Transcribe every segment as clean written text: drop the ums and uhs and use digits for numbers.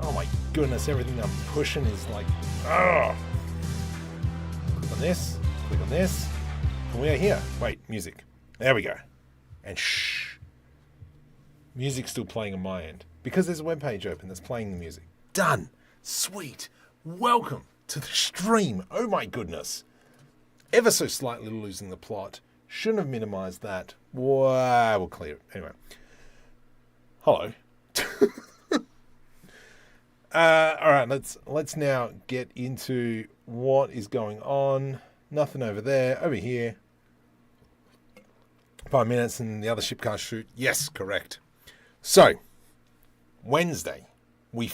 Oh my goodness, everything I'm pushing is like, ugh. Click on this, click on this, and we are here. Wait, music. There we go. And shh. Music's still playing on my end. Because there's a web page open that's playing the music. Done. Sweet. Welcome to the stream. Oh my goodness. Ever so slightly losing the plot. Shouldn't have minimized that. Wow, we'll clear it. Anyway. Hello. All right, let's now get into what is going on. Nothing over there. Over here. 5 minutes and the other ship can't shoot. Yes, correct. So, Wednesday, we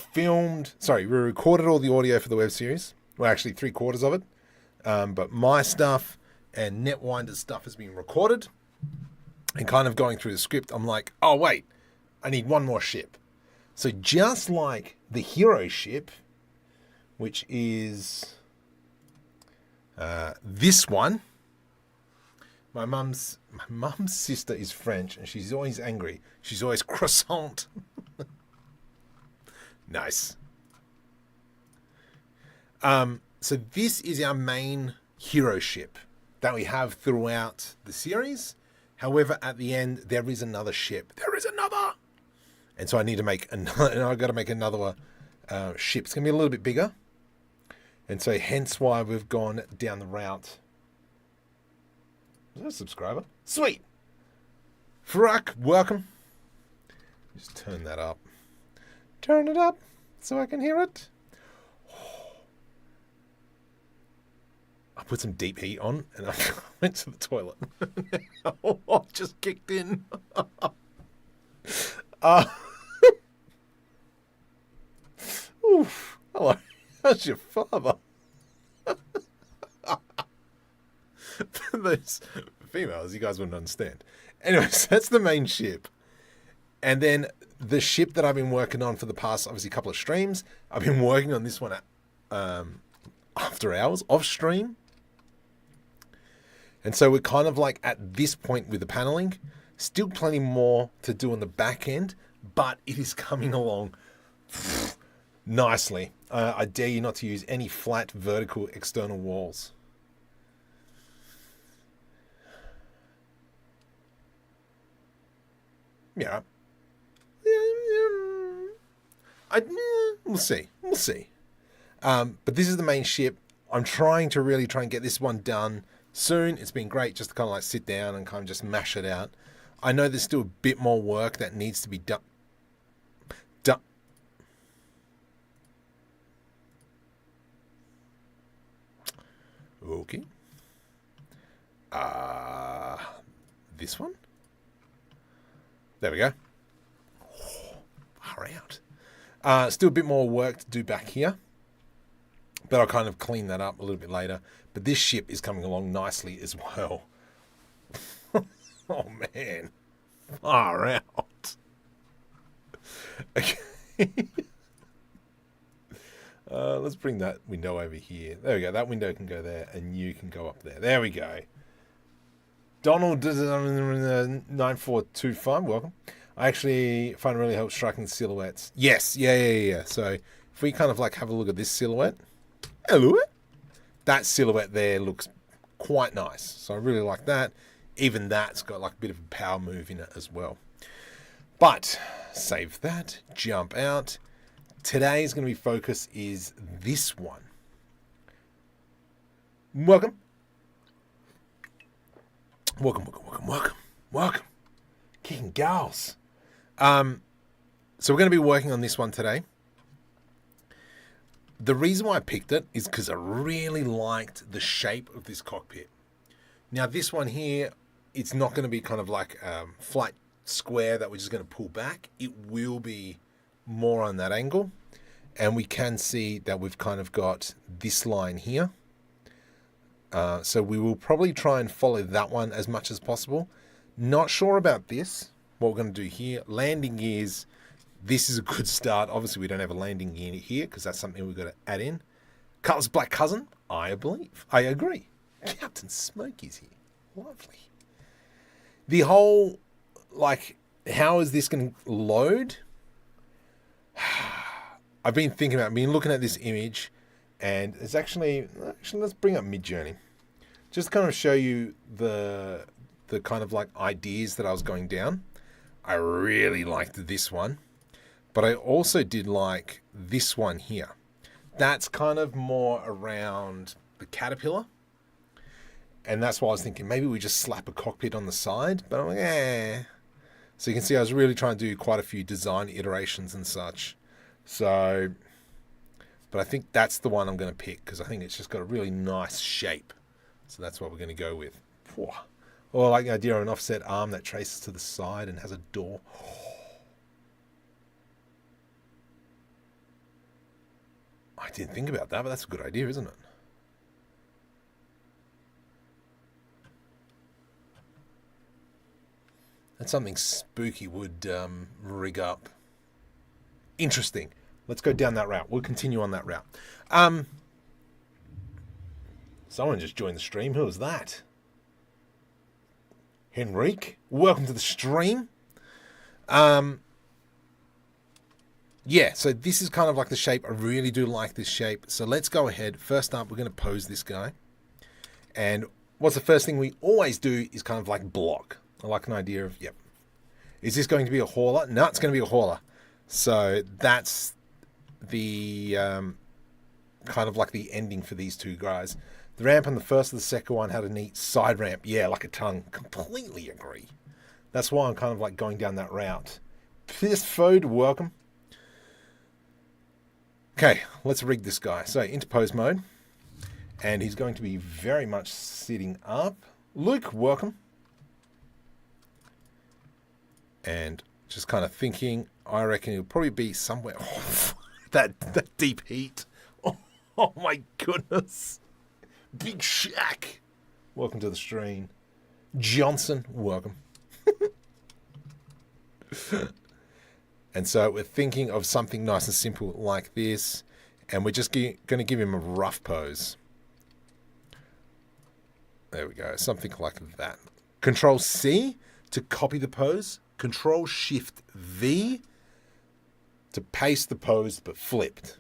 recorded all the audio for the web series. Well, actually, 3/4 of it. But my stuff and Netwinder's stuff has been recorded. And kind of going through the script, I'm like, oh, wait, I need one more ship. So just like the Hero ship, which is this one, my mum's sister is French and she's always angry. She's always croissant. Nice. So this is our main Hero ship that we have throughout the series. However, at the end, there is another ship. There is another. And so I need to make another, and I've got to make another ship. It's going to be a little bit bigger. And so hence why we've gone down the route. Is that a subscriber? Sweet. Fruck, welcome. Just turn that up. Turn it up so I can hear it. I put some deep heat on and I went to the toilet. I just kicked in. Oof. Hello. How's your father? Those females, you guys wouldn't understand. Anyways, that's the main ship. And then the ship that I've been working on for the past, obviously, couple of streams. I've been working on this one at, after hours, off stream. And so we're kind of like at this point with the paneling. Still plenty more to do on the back end, but it is coming along nicely. I dare you not to use any flat vertical external walls. Yeah. We'll see. We'll see. But this is the main ship. I'm trying to really try and get this one done soon. It's been great just to kind of like sit down and kind of just mash it out. I know there's still a bit more work that needs to be done. Okay. This one? There we go. Far out. Still a bit more work to do back here. But I'll kind of clean that up a little bit later. But this ship is coming along nicely as well. Oh, man. Far out. Okay. Let's bring that window over here. There we go. That window can go there, and you can go up there. There we go. Donald 9425, welcome. I actually find it really helps striking silhouettes. Yes, yeah. So if we kind of like have a look at this silhouette. Hello. That silhouette there looks quite nice. So I really like that. Even that's got like a bit of a power move in it as well. But save that, jump out. Today's going to be focus is this one. Welcome. Welcome. Kicking gals. So we're going to be working on this one today. The reason why I picked it is because I really liked the shape of this cockpit. Now this one here, it's not going to be kind of like flat square that we're just going to pull back. It will be more on that angle. And we can see that we've kind of got this line here. So we will probably try and follow that one as much as possible. Not sure about this. What we're going to do here. Landing gears. This is a good start. Obviously, we don't have a landing gear here because that's something we've got to add in. Cutlass Black Cousin. I believe. I agree. Captain Smokey's here. Lovely. The whole, like, how is this going to load? I've been thinking about, I've been looking at this image, and it's actually let's bring up Midjourney, just to kind of show you the kind of like ideas that I was going down. I really liked this one, but I also did like this one here. That's kind of more around the caterpillar, and that's why I was thinking maybe we just slap a cockpit on the side, but I'm like, eh. So you can see I was really trying to do quite a few design iterations and such. So, but I think that's the one I'm going to pick because I think it's just got a really nice shape. So that's what we're going to go with. Or I like the idea of an offset arm that traces to the side and has a door. I didn't think about that, but that's a good idea, isn't it? That's something spooky would rig up. Interesting. Let's go down that route. We'll continue on that route. Someone just joined the stream. Who was that? Henrique, welcome to the stream. Yeah, so this is kind of like the shape. I really do like this shape. So let's go ahead. First up, we're going to pose this guy. And what's the first thing we always do is kind of like block. I like an idea of, yep. Is this going to be a hauler? No, it's going to be a hauler. So that's the kind of like the ending for these two guys. The ramp on the first and the second one had a neat side ramp. Yeah, like a tongue. Completely agree. That's why I'm kind of like going down that route. Pierce Fode, welcome. Okay, let's rig this guy. So into pose mode. And he's going to be very much sitting up. Luke, welcome. And just kind of thinking, I reckon it'll probably be somewhere. Oh, that deep heat. Oh my goodness. Big Shack. Welcome to the stream. Johnson, welcome. And so we're thinking of something nice and simple like this. And we're just going to give him a rough pose. There we go. Something like that. Control C to copy the pose. Control Shift V to paste the pose but flipped.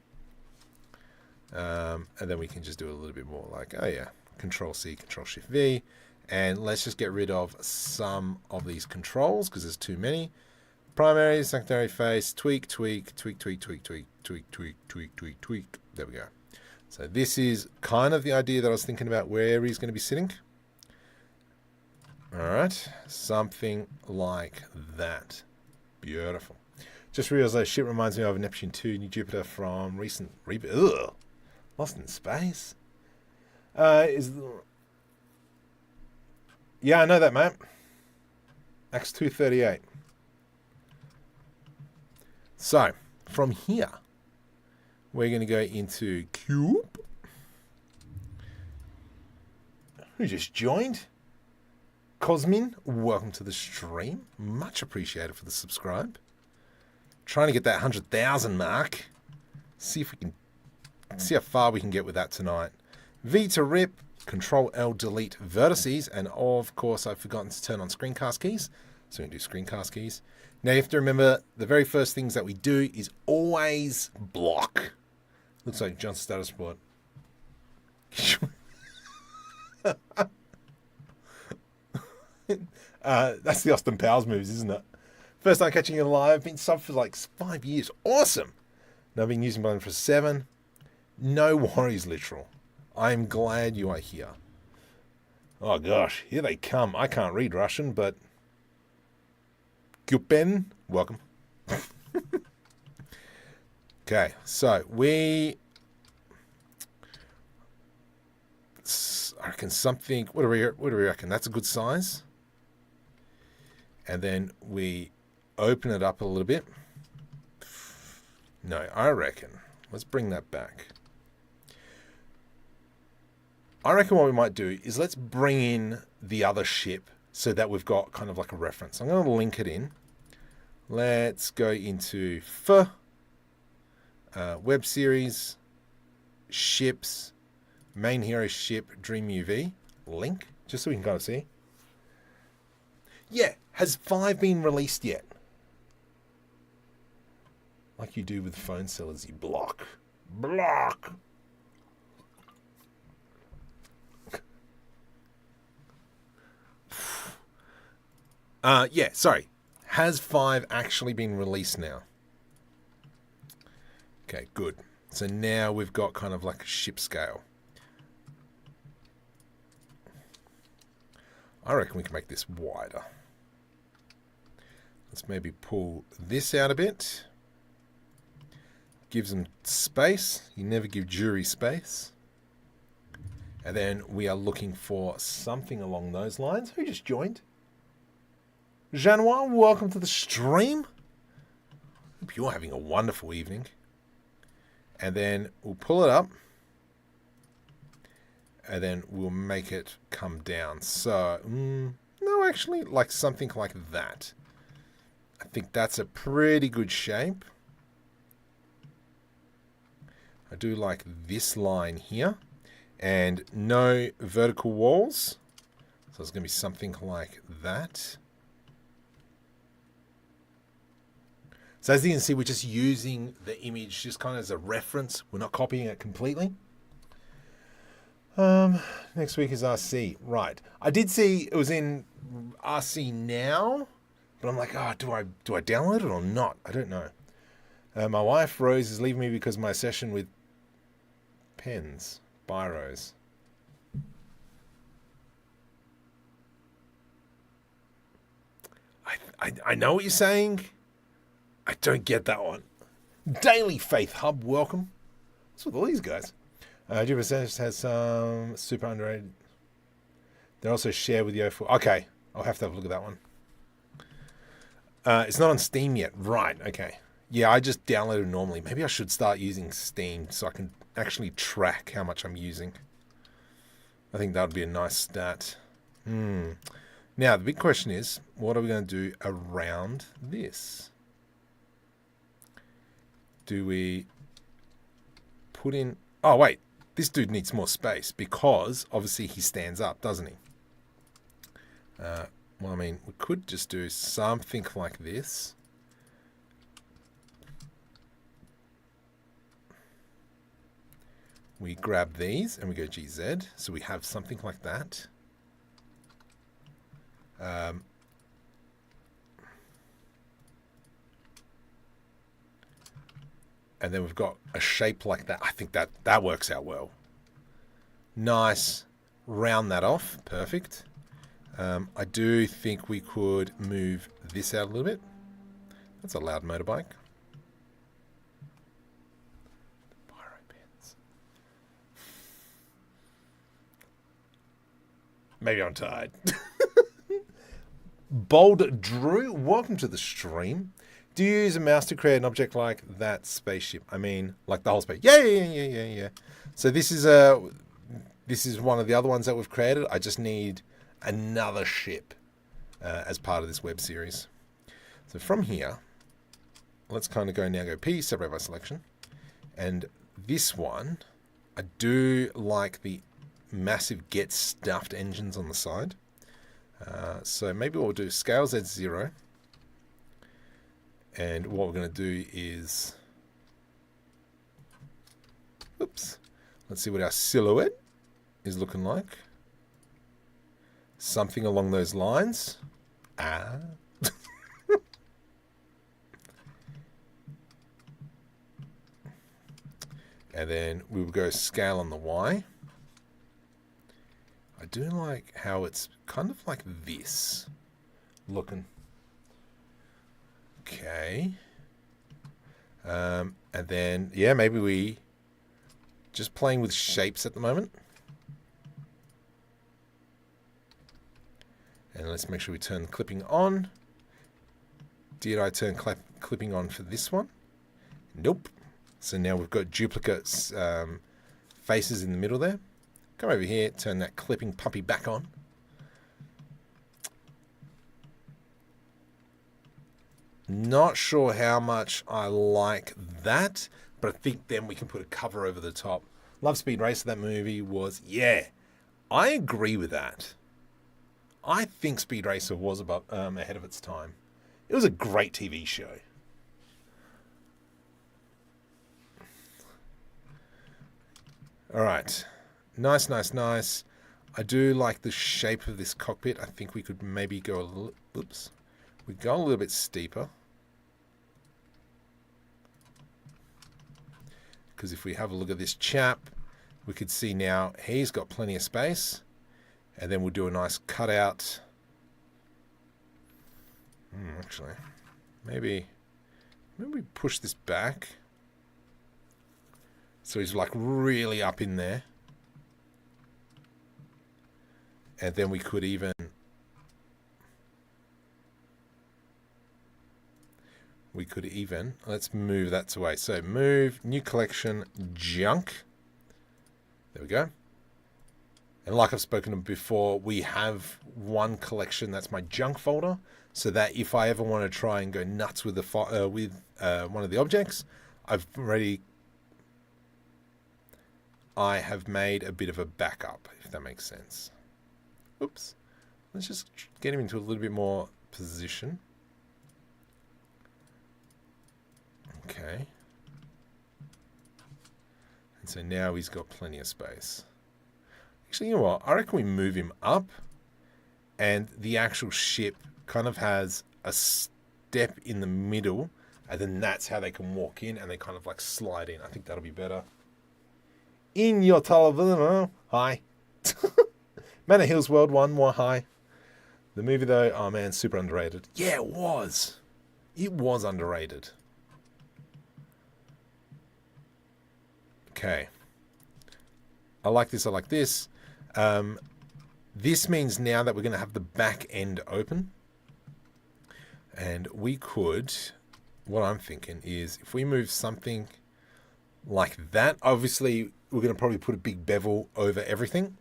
And then we can just do a little bit more like, oh yeah, Control C, Control Shift V. And let's just get rid of some of these controls because there's too many. Primary, secondary face, tweak, tweak, tweak, tweak, tweak, tweak, tweak, tweak, tweak, tweak, tweak. There we go. So this is kind of the idea that I was thinking about where he's going to be sitting. All right, something like that. Beautiful. Just realized that shit reminds me of Neptune 2, New Jupiter from recent reboot. Ugh. Lost in Space. Yeah, I know that, mate. X 238. So, from here, we're going to go into Cube. Who just joined? Cosmin, welcome to the stream. Much appreciated for the subscribe. Trying to get that 100,000 mark. See if we can see how far we can get with that tonight. V to rip, Control L delete vertices, and of course I've forgotten to turn on screencast keys. So we're going to do screencast keys. Now you have to remember the very first things that we do is always block. Looks like John's status report. That's the Austin Powers moves, isn't it? First time catching it live. Been sub for like 5 years. Awesome. Now I've been using mine for 7. No worries, literal. I'm glad you are here. Oh gosh, here they come. I can't read Russian, but Gupen, welcome. Okay, so I reckon something. What do we reckon? That's a good size. And then we open it up a little bit. No, I reckon. Let's bring that back. I reckon what we might do is let's bring in the other ship so that we've got kind of like a reference. I'm going to link it in. Let's go into web series, ships, main hero ship, DreamUV, link, just so we can kind of see. Yeah, has 5 been released yet? Like you do with phone sellers, you block. Block! Yeah, sorry. Has 5 actually been released now? Okay, good. So now we've got kind of like a ship scale. I reckon we can make this wider. Let's maybe pull this out a bit. Gives them space. You never give jury space. And then we are looking for something along those lines. Who just joined? Janois, welcome to the stream. Hope you're having a wonderful evening. And then we'll pull it up. And then we'll make it come down. So, no, actually, like something like that. I think that's a pretty good shape. I do like this line here. And no vertical walls. So it's going to be something like that. So as you can see, we're just using the image just kind of as a reference. We're not copying it completely. Next week is RC. Right. I did see it was in RC now, but I'm like, oh, do I download it or not? I don't know. My wife, Rose, is leaving me because of my session with pens, biros. I know what you're saying. I don't get that one. Daily Faith Hub, welcome. What's with all these guys? Jupiter has some super underrated. They're also shared with Yo4. Okay, I'll have to have a look at that one. It's not on Steam yet. Right, okay. Yeah, I just downloaded normally. Maybe I should start using Steam so I can actually track how much I'm using. I think that would be a nice stat. Now, the big question is, what are we going to do around this? Do we put in... Oh, wait. This dude needs more space because, obviously, he stands up, doesn't he? Well, I mean, we could just do something like this. We grab these and we go GZ. So we have something like that. And then we've got a shape like that. I think that works out well. Nice. Round that off. Perfect. I do think we could move this out a little bit. That's a loud motorbike. Biro pens. Maybe I'm tired. Bold Drew, welcome to the stream. Do you use a mouse to create an object like that spaceship? I mean, like the whole space. Yeah. So this is one of the other ones that we've created. I just need another ship as part of this web series. So from here, let's kind of go P, separate by selection. And this one, I do like the massive get stuffed engines on the side. So maybe what we'll do, scale Z0. And what we're going to do is, oops, let's see what our silhouette is looking like. Something along those lines. And then we will go scale on the Y. I do like how it's kind of like this looking. Okay. And then, yeah, maybe we just playing with shapes at the moment. And let's make sure we turn the clipping on. Did I turn clipping on for this one? Nope. So now we've got duplicates faces in the middle there. Come over here, turn that clipping puppy back on. Not sure how much I like that, but I think then we can put a cover over the top. Love Speed Racer, that movie was, yeah, I agree with that. I think Speed Racer was ahead of its time. It was a great TV show. All right. Nice, nice, nice. I do like the shape of this cockpit. I think we could maybe go a little... Oops. We go a little bit steeper. Because if we have a look at this chap, we could see now he's got plenty of space. And then we'll do a nice cutout. Actually, maybe we push this back. So he's like really up in there. And then we could even... let's move that away. So move, new collection, junk. There we go. And like I've spoken of before, we have one collection that's my junk folder, so that if I ever want to try and go nuts with one of the objects, I have made a bit of a backup, if that makes sense. Oops. Let's just get him into a little bit more position. Okay. And so now he's got plenty of space. Actually, you know what? I reckon we move him up, and the actual ship kind of has a step in the middle, and then that's how they can walk in, and they kind of like slide in. I think that'll be better. In your television, hi. Man of Hills World 1, more hi. The movie though, oh man, super underrated. Yeah, it was. It was underrated. Okay. I like this, I like this. This means now that we're going to have the back end open. And we could, what I'm thinking is, if we move something like that, obviously we're going to probably put a big bevel over everything.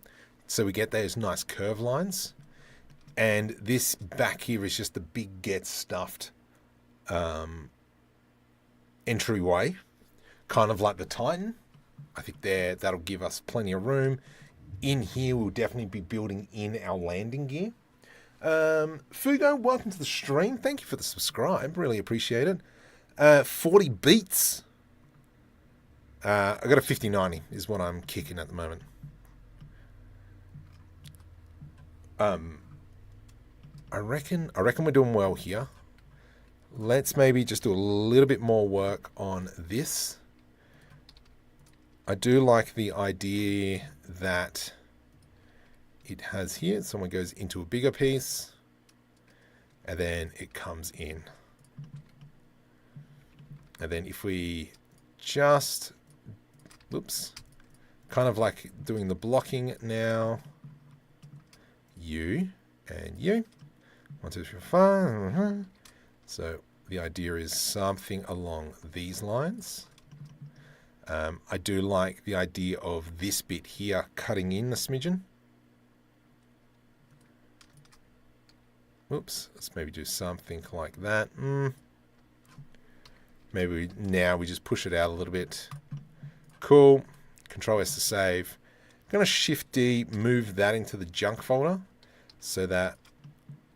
So we get those nice curve lines. And this back here is just the big get stuffed entryway. Kind of like the Titan. I think that'll give us plenty of room. In here, we'll definitely be building in our landing gear. Fugo, welcome to the stream. Thank you for the subscribe. Really appreciate it. 40 beats. I got a 50-90 is what I'm kicking at the moment. I reckon we're doing well here. Let's maybe just do a little bit more work on this. I do like the idea that it has here. Someone goes into a bigger piece, and then it comes in. And then if we just, whoops, kind of like doing the blocking now. You and you. 1, 2, 3, 4. So the idea is something along these lines. I do like the idea of this bit here cutting in a smidgen. Oops, let's maybe do something like that. Maybe now we just push it out a little bit. Cool. Control S to save. I'm going to Shift D, move that into the junk folder so that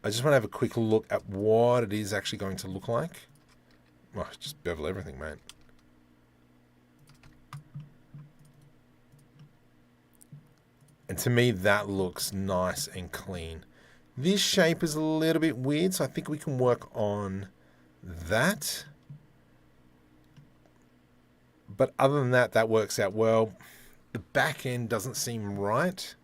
I just want to have a quick look at what it is actually going to look like. Oh, just bevel everything, mate. And to me, that looks nice and clean. This shape is a little bit weird, so I think we can work on that. But other than that, that works out well. The back end doesn't seem right.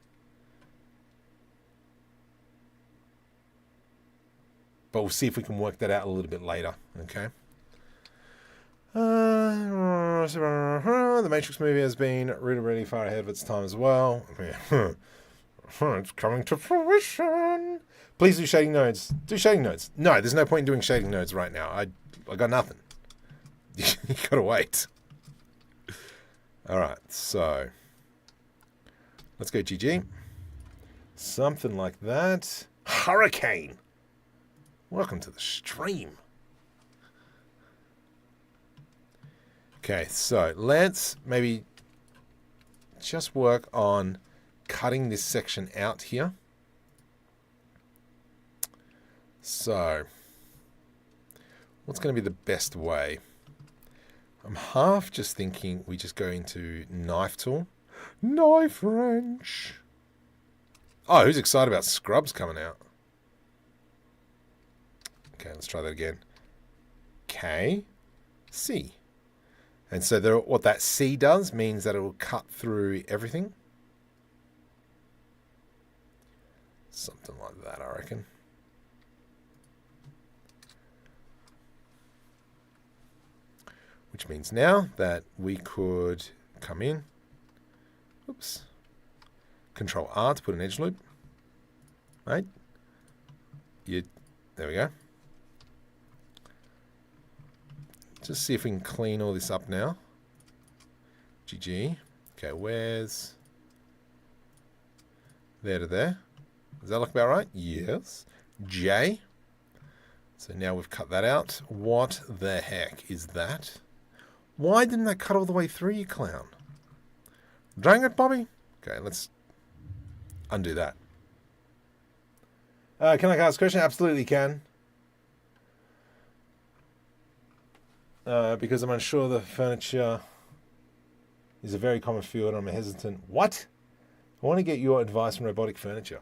But we'll see if we can work that out a little bit later, okay? The Matrix movie has been really far ahead of its time as well. It's coming to fruition. Please do shading nodes. Do shading nodes. No, there's no point in doing shading nodes right now. I got nothing. You gotta wait. Alright, so let's go GG. Something like that. Hurricane. Welcome to the stream. Okay, so let's maybe just work on cutting this section out here. So, what's going to be the best way? I'm half just thinking we just go into knife tool. Knife wrench. Oh, who's excited about Scrubs coming out? Okay, let's try that again. K, C. And so there, what that C does means that it will cut through everything. Something like that, I reckon. Which means now that we could come in. Oops. Control R to put an edge loop. Right? There we go. Just see if we can clean all this up now. GG. Okay, where's... There to there. Does that look about right? Yes. J. So now we've cut that out. What the heck is that? Why didn't that cut all the way through, you clown? Dang it, Bobby. Okay, let's undo that. Can I ask a question? Absolutely can. Because I'm unsure the furniture is a very common field. I'm hesitant. What? I want to get your advice on robotic furniture.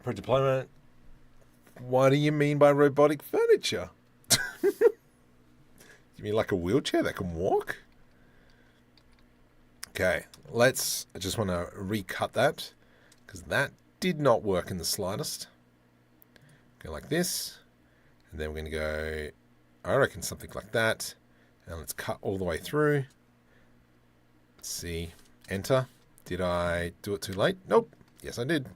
For deployment. What do you mean by robotic furniture? You mean like a wheelchair that can walk? Okay, I just want to recut that because that did not work in the slightest. Go like this, and then we're going to go, I reckon something like that, and let's cut all the way through. Let's see, enter. Did I do it too late? Nope. Yes, I did.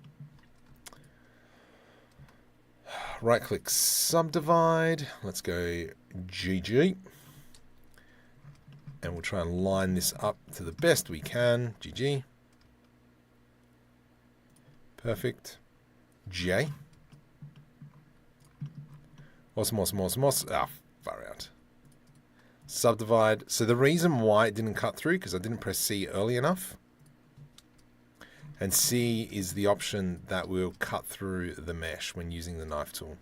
Right click, subdivide. Let's go GG. And we'll try and line this up to the best we can. GG. Perfect. J. Moss. Ah, far out. Subdivide. So the reason why it didn't cut through, because I didn't press C early enough. And C is the option that will cut through the mesh when using the knife tool.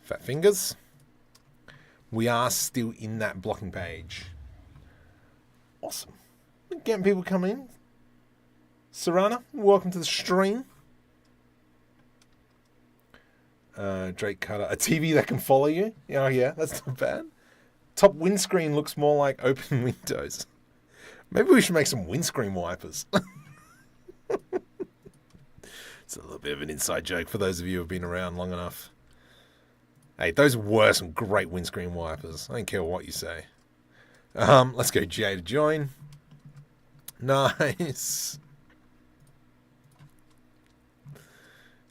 Fat fingers. We are still in that blocking page. Awesome. We're getting people coming in. Sarana, welcome to the stream. Drake Cutter. A TV that can follow you? Oh yeah, that's not bad. Top windscreen looks more like open windows. Maybe we should make some windscreen wipers. It's a little bit of an inside joke for those of you who have been around long enough. Hey, those were some great windscreen wipers. I don't care what you say. Let's go J to join. Nice.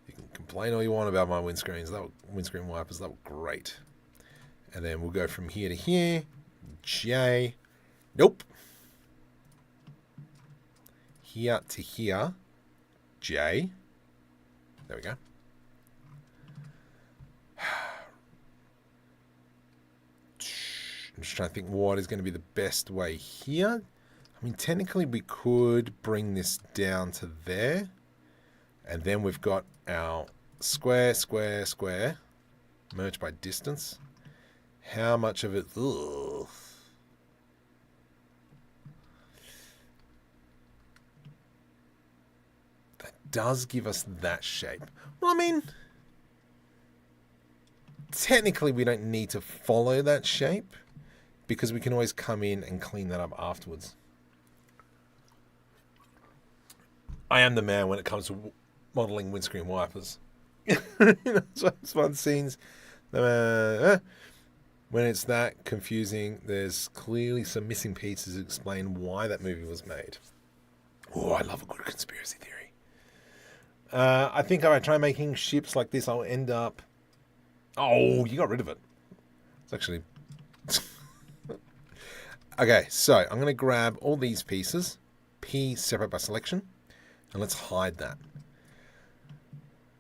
You can complain all you want about my windscreens. Windscreen wipers, that were great. And then we'll go from here to here. J. Nope. Here to here. J. There we go. I'm just trying to think what is going to be the best way here. I mean, technically we could bring this down to there. And then we've got our square, square, square. Merge by distance. How much of it... Ugh. That does give us that shape. Well, I mean... Technically we don't need to follow that shape, because we can always come in and clean that up afterwards. I am the man when it comes to modeling windscreen wipers. It's fun scenes. When it's that confusing, there's clearly some missing pieces to explain why that movie was made. Oh, I love a good conspiracy theory. I think if I try making ships like this, I'll end up... Oh, you got rid of it. It's actually... Okay, so I'm going to grab all these pieces, P separate by selection, and let's hide that.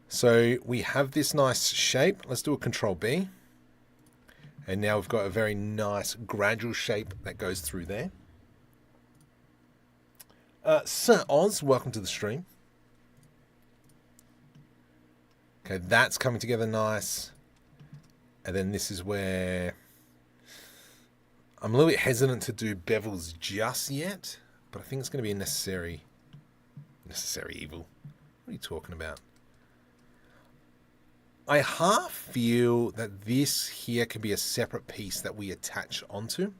So we have this nice shape. Let's do a Control B. And now we've got a very nice gradual shape that goes through there. Sir Oz, welcome to the stream. Okay, that's coming together nice. And then this is where... I'm a little bit hesitant to do bevels just yet, but I think it's going to be a necessary evil. What are you talking about? I half feel that this here can be a separate piece that we attach onto.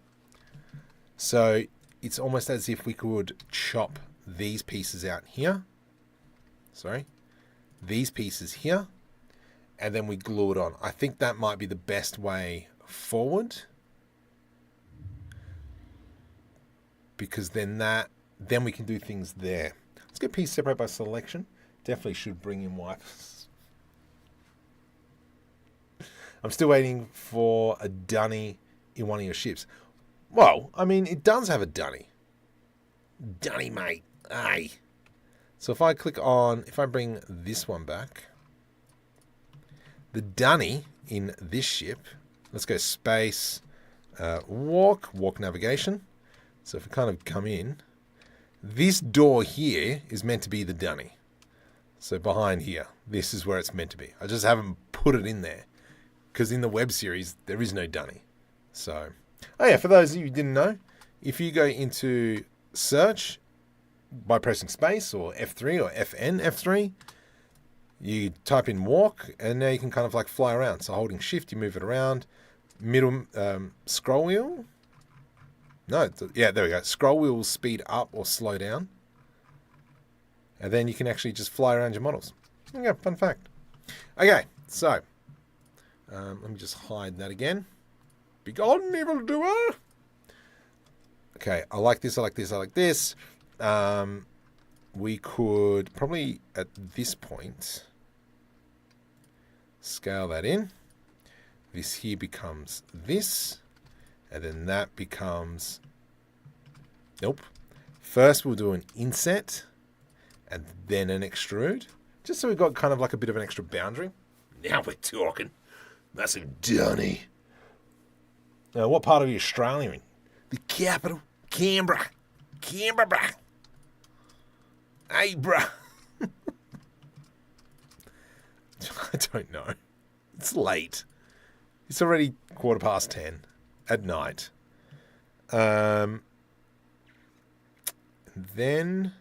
So it's almost as if we could chop these pieces out here. Sorry. These pieces here. And then we glue it on. I think that might be the best way forward. Because then we can do things there. Let's get piece separate by selection. Definitely should bring in wipes. I'm still waiting for a dunny in one of your ships. Well, I mean, it does have a dunny. Dunny, mate. Aye. So if I click on, if I bring this one back, the dunny in this ship, let's go space, walk navigation. So if we kind of come in, this door here is meant to be the dunny. So behind here, this is where it's meant to be. I just haven't put it in there because in the web series, there is no dunny. So, oh yeah, for those of you who didn't know, if you go into search by pressing space or F3 or FN, F3, you type in walk and now you can kind of like fly around. So holding shift, you move it around. Middle scroll wheel. No, yeah, there we go. Scroll wheel will speed up or slow down. And then you can actually just fly around your models. Okay, fun fact. Okay, so let me just hide that again. Begone, evildoer. Okay, I like this, I like this, I like this. We could probably, at this point, scale that in. This here becomes this. And then that becomes... Nope. First we'll do an inset. And then an extrude. Just so we've got kind of like a bit of an extra boundary. Now we're talking. That's a dunny. Now, what part of Australia are you in? The capital. Canberra. Canberra, bruh. Hey, bruh. I don't know. It's late. It's already 10:15 at night. Then...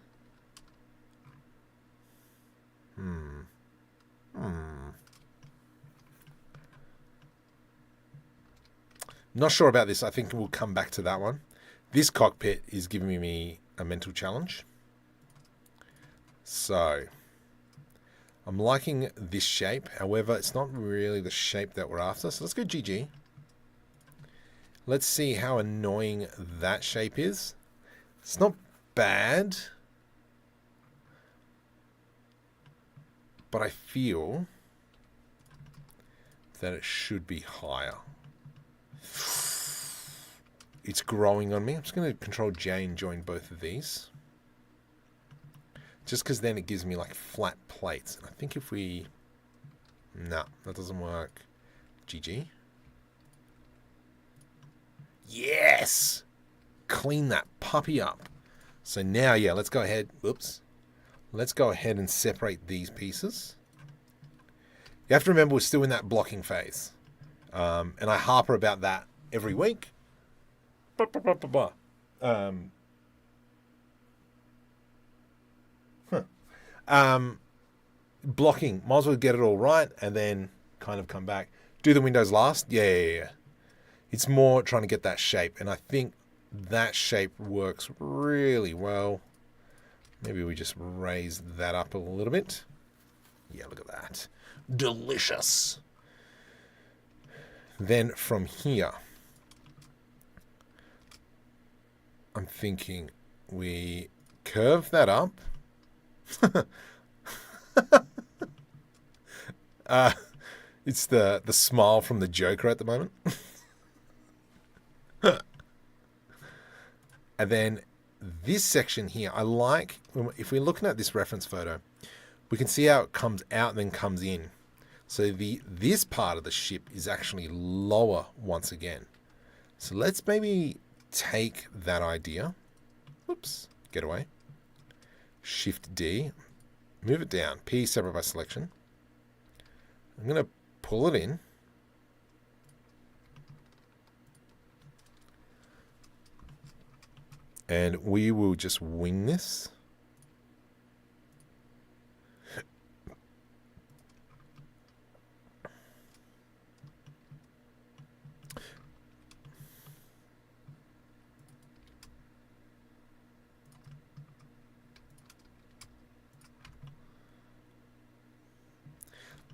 Not sure about this. I think we'll come back to that one. This cockpit is giving me a mental challenge. So, I'm liking this shape. However, it's not really the shape that we're after. So let's go GG. Let's see how annoying that shape is. It's not bad. But I feel that it should be higher. It's growing on me. I'm just going to Control J and join both of these. Just because then it gives me like flat plates. And I think if we... No, that doesn't work. GG. Yes! Clean that puppy up. So now, yeah, let's go ahead. Whoops. Let's go ahead and separate these pieces. You have to remember we're still in that blocking phase. And I harper about that every week. Blocking. Might as well get it all right and then kind of come back. Do the windows last? Yeah. It's more trying to get that shape. And I think that shape works really well. Maybe we just raise that up a little bit. Yeah, look at that. Delicious. Then from here, I'm thinking we curve that up. It's the smile from the Joker at the moment. And then this section here, I like, if we're looking at this reference photo, we can see how it comes out and then comes in. So this part of the ship is actually lower once again. So let's maybe take that idea. Oops, get away. Shift D, move it down. P separate by selection. I'm going to pull it in. And we will just wing this.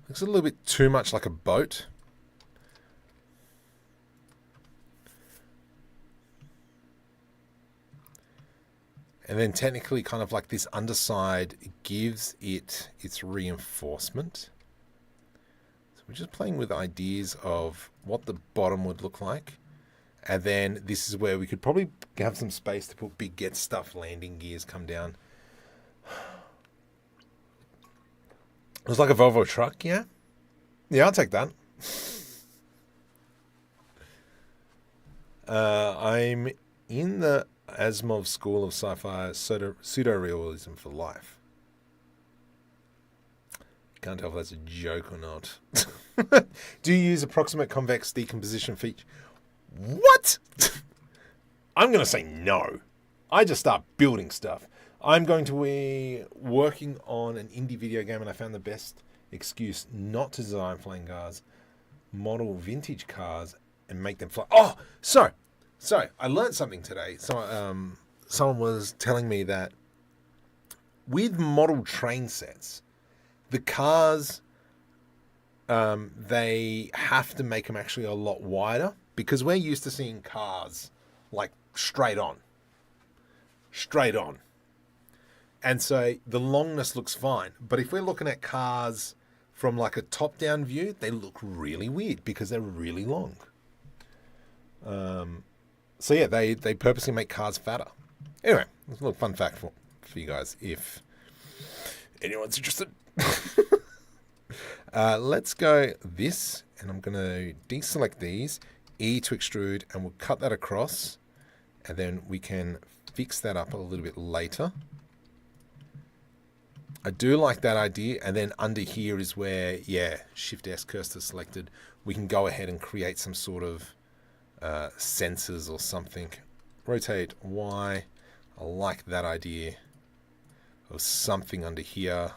Looks a little bit too much like a boat. And then technically kind of like this underside gives it its reinforcement. So we're just playing with ideas of what the bottom would look like. And then this is where we could probably have some space to put big get stuff landing gears come down. It was like a Volvo truck, yeah? Yeah, I'll take that. I'm in the Asimov School of Sci-Fi Pseudo-Realism for life. Can't tell if that's a joke or not. Do you use approximate convex decomposition feature? What? I'm going to say no. I just start building stuff. I'm going to be working on an indie video game, and I found the best excuse not to design flying cars, model vintage cars, and make them fly. Oh, sorry, I learned something today. So, someone was telling me that with model train sets, the cars, they have to make them actually a lot wider, because we're used to seeing cars like straight on. And so the longness looks fine. But if we're looking at cars from like a top-down view, they look really weird because they're really long. So yeah, they purposely make cars fatter. Anyway, it's a little fun fact for you guys if anyone's interested. Let's go this, and I'm going to deselect these, E to extrude, and we'll cut that across, and then we can fix that up a little bit later. I do like that idea, and then under here is where, yeah, Shift S cursor selected, we can go ahead and create some sort of sensors or something. Rotate Y. I like that idea of something under here.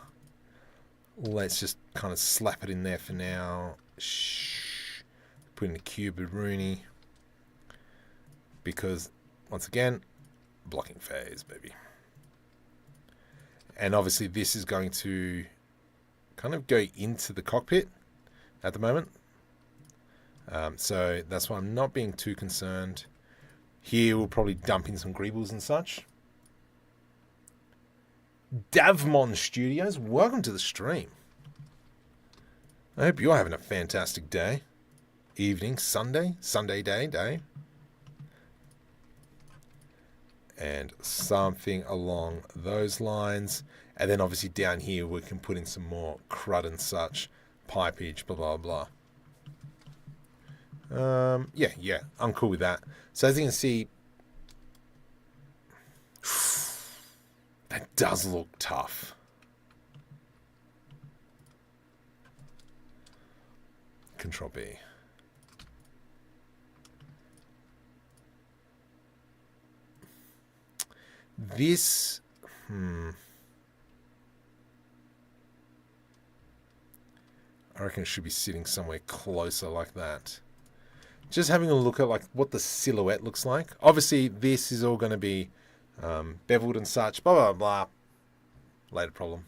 Let's just kind of slap it in there for now. Put in a cube of Rooney. Because, once again, blocking phase, baby. And obviously this is going to kind of go into the cockpit at the moment. So that's why I'm not being too concerned. Here we'll probably dump in some greebles and such. Davmon Studios, welcome to the stream. I hope you're having a fantastic day. Evening, Sunday day. And something along those lines. And then obviously down here we can put in some more crud and such. Pipeage, blah, blah, blah. Yeah, I'm cool with that. So as you can see, that does look tough. Control B. This, I reckon it should be sitting somewhere closer like that. Just having a look at like what the silhouette looks like. Obviously, this is all going to be beveled and such. Blah blah blah. Later problem.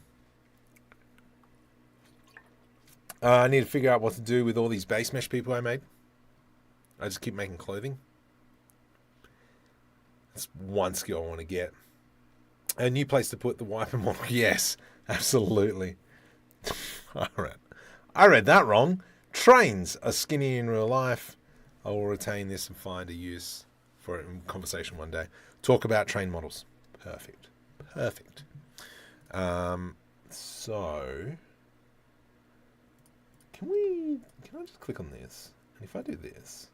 I need to figure out what to do with all these base mesh people I made. I just keep making clothing. That's one skill I want to get. A new place to put the wiper model. Yes, absolutely. Alright. I read that wrong. Trains are skinny in real life. I will retain this and find a use for it in conversation one day. Talk about train models. Perfect. So can I just click on this? And if I do this,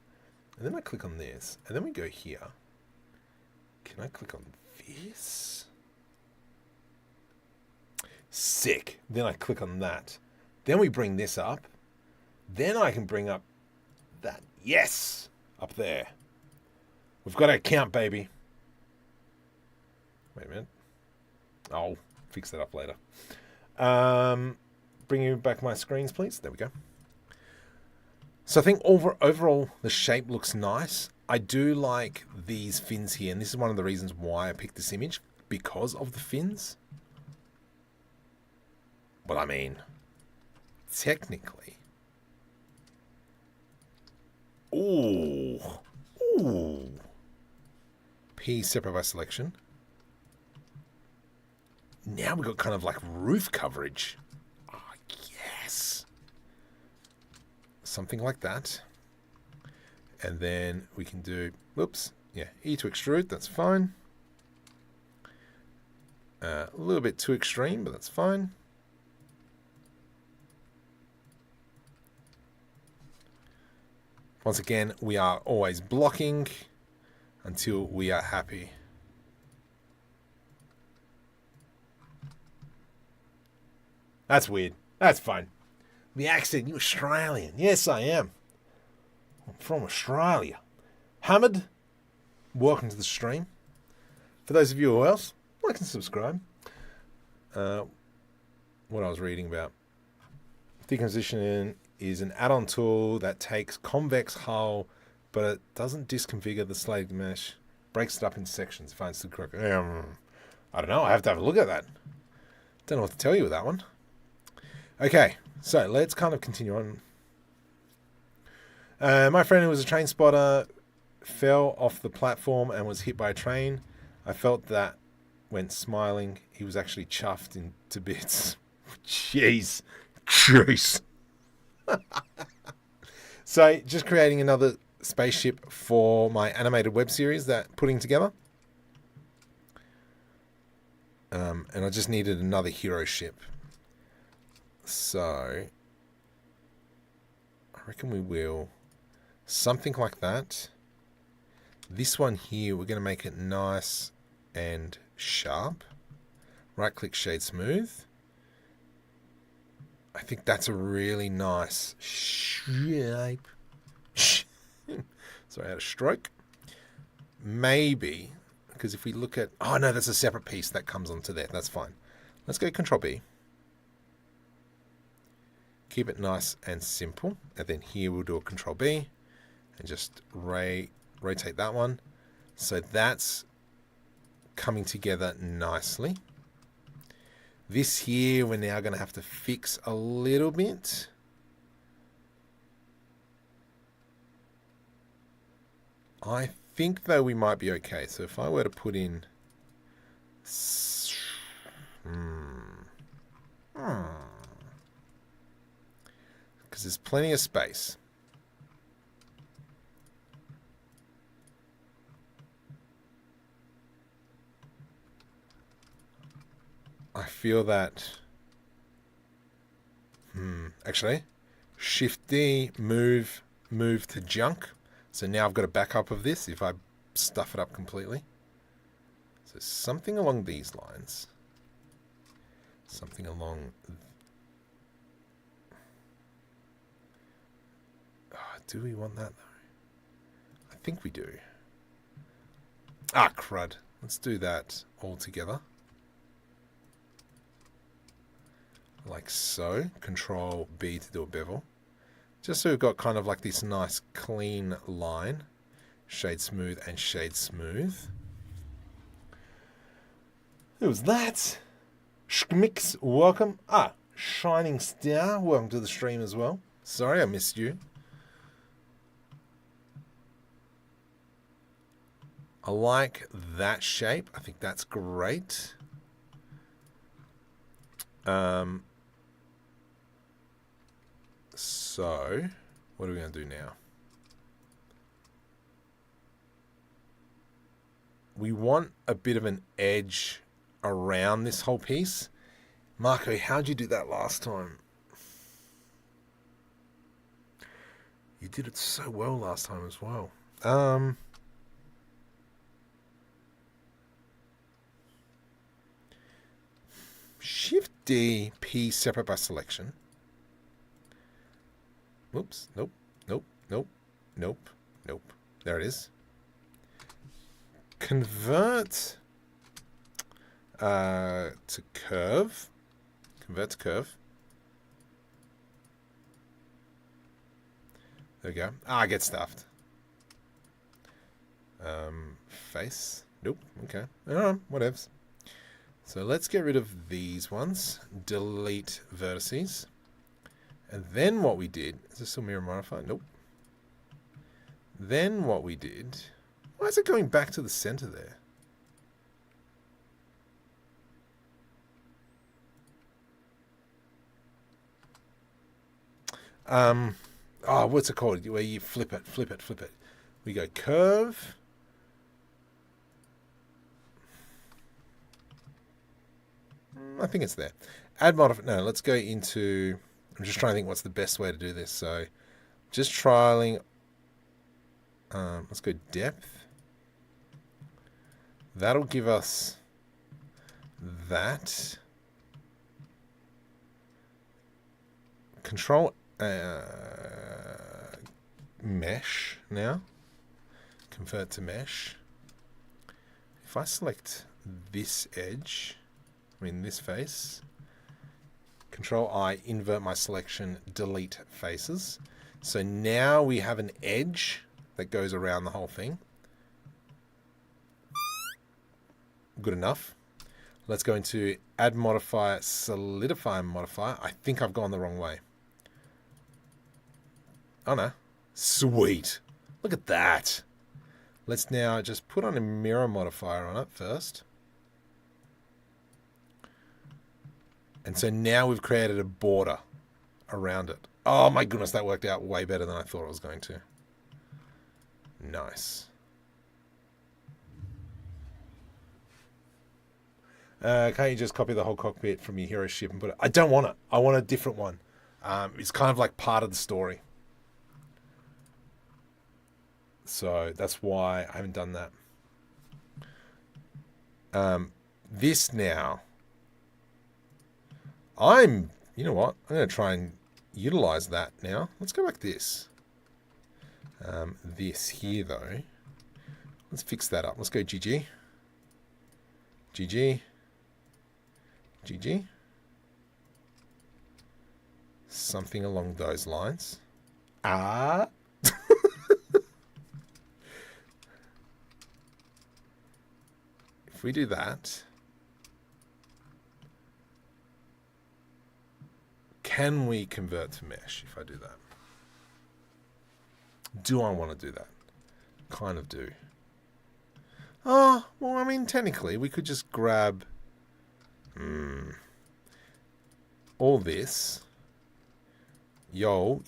and then I click on this, and then we go here. Can I click on this? Sick. Then I click on that. Then we bring this up. Then I can bring up that. Yes! Up there. We've got our count, baby. Wait a minute. I'll fix that up later. Bring you back my screens, please. There we go. So I think overall the shape looks nice. I do like these fins here, and this is one of the reasons why I picked this image, because of the fins. But I mean, technically... Ooh. Ooh. P separate by selection. Now we've got kind of like roof coverage. Oh, yes. Something like that. And then we can do, whoops, yeah, E to extrude, that's fine. A little bit too extreme, but that's fine. Once again, we are always blocking until we are happy. That's weird. That's fine. The accent, you Australian. Yes, I am. I'm from Australia. Hamid, welcome to the stream. For those of you who else, like and subscribe. What I was reading about. Decomposition is an add-on tool that takes convex hull, but it doesn't disconfigure the slave mesh. Breaks it up in sections. Finds the correct. I don't know. I have to have a look at that. Don't know what to tell you with that one. Okay, so let's kind of continue on. My friend who was a train spotter fell off the platform and was hit by a train. I felt that when smiling, he was actually chuffed into bits. Jeez. Jeez. So just creating another spaceship for my animated web series that putting together. And I just needed another hero ship. So I reckon we will something like that. This one here, we're going to make it nice and sharp. Right click, shade smooth. I think that's a really nice shape. Sorry, I had a stroke. Maybe, because if we look at... Oh, no, that's a separate piece that comes onto there. That's fine. Let's go Control B. Keep it nice and simple. And then here we'll do a Control B. And just rotate that one. So that's coming together nicely. This here, we're now going to have to fix a little bit. I think, though, we might be okay. So if I were to put in... Because there's plenty of space. I feel that... Actually, Shift D, move to junk. So now I've got a backup of this if I stuff it up completely. So something along these lines. Something along... do we want that, though? I think we do. Ah, crud. Let's do that all together. Like so. Control B to do a bevel. Just so we've got kind of like this nice clean line. Shade smooth and shade smooth. Who was that? Schmix, welcome. Ah, Shining Star, welcome to the stream as well. Sorry I missed you. I like that shape. I think that's great. So, what are we going to do now? We want a bit of an edge around this whole piece. Marco, how'd you do that last time? You did it so well last time as well. Shift D, P separate by selection. Whoops, nope, nope, nope, nope, nope. There it is. Convert. to curve. Convert to curve. There we go. I get stuffed. Face. Nope. Okay. Whatevs. So let's get rid of these ones. Delete vertices. And then what we did... Is this still mirror modifier? Nope. Then what we did... Why is it going back to the center there? Oh, what's it called? Where you flip it. We go curve. I think it's there. Add modifier. No, let's go into... I'm just trying to think what's the best way to do this. So, just trialing. Let's go depth. That'll give us that. Control mesh now. Convert to mesh. If I select this edge, I mean this face, Control I, invert my selection, delete faces. So now we have an edge that goes around the whole thing. Good enough. Let's go into add modifier, solidify modifier. I think I've gone the wrong way. Oh no. Sweet. Look at that. Let's now just put on a mirror modifier on it first. And so now we've created a border around it. Oh my goodness, that worked out way better than I thought it was going to. Nice. Can't you just copy the whole cockpit from your hero ship and put it? I don't want it. I want a different one. It's kind of like part of the story. So that's why I haven't done that. This now. You know what? I'm going to try and utilize that now. Let's go like this. This here, though. Let's fix that up. Let's go GG. GG. GG. Something along those lines. Ah. If we do that... Can we convert to mesh if I do that? Do I want to do that? Kind of do. Oh, well, I mean, technically, we could just grab all this. Yo.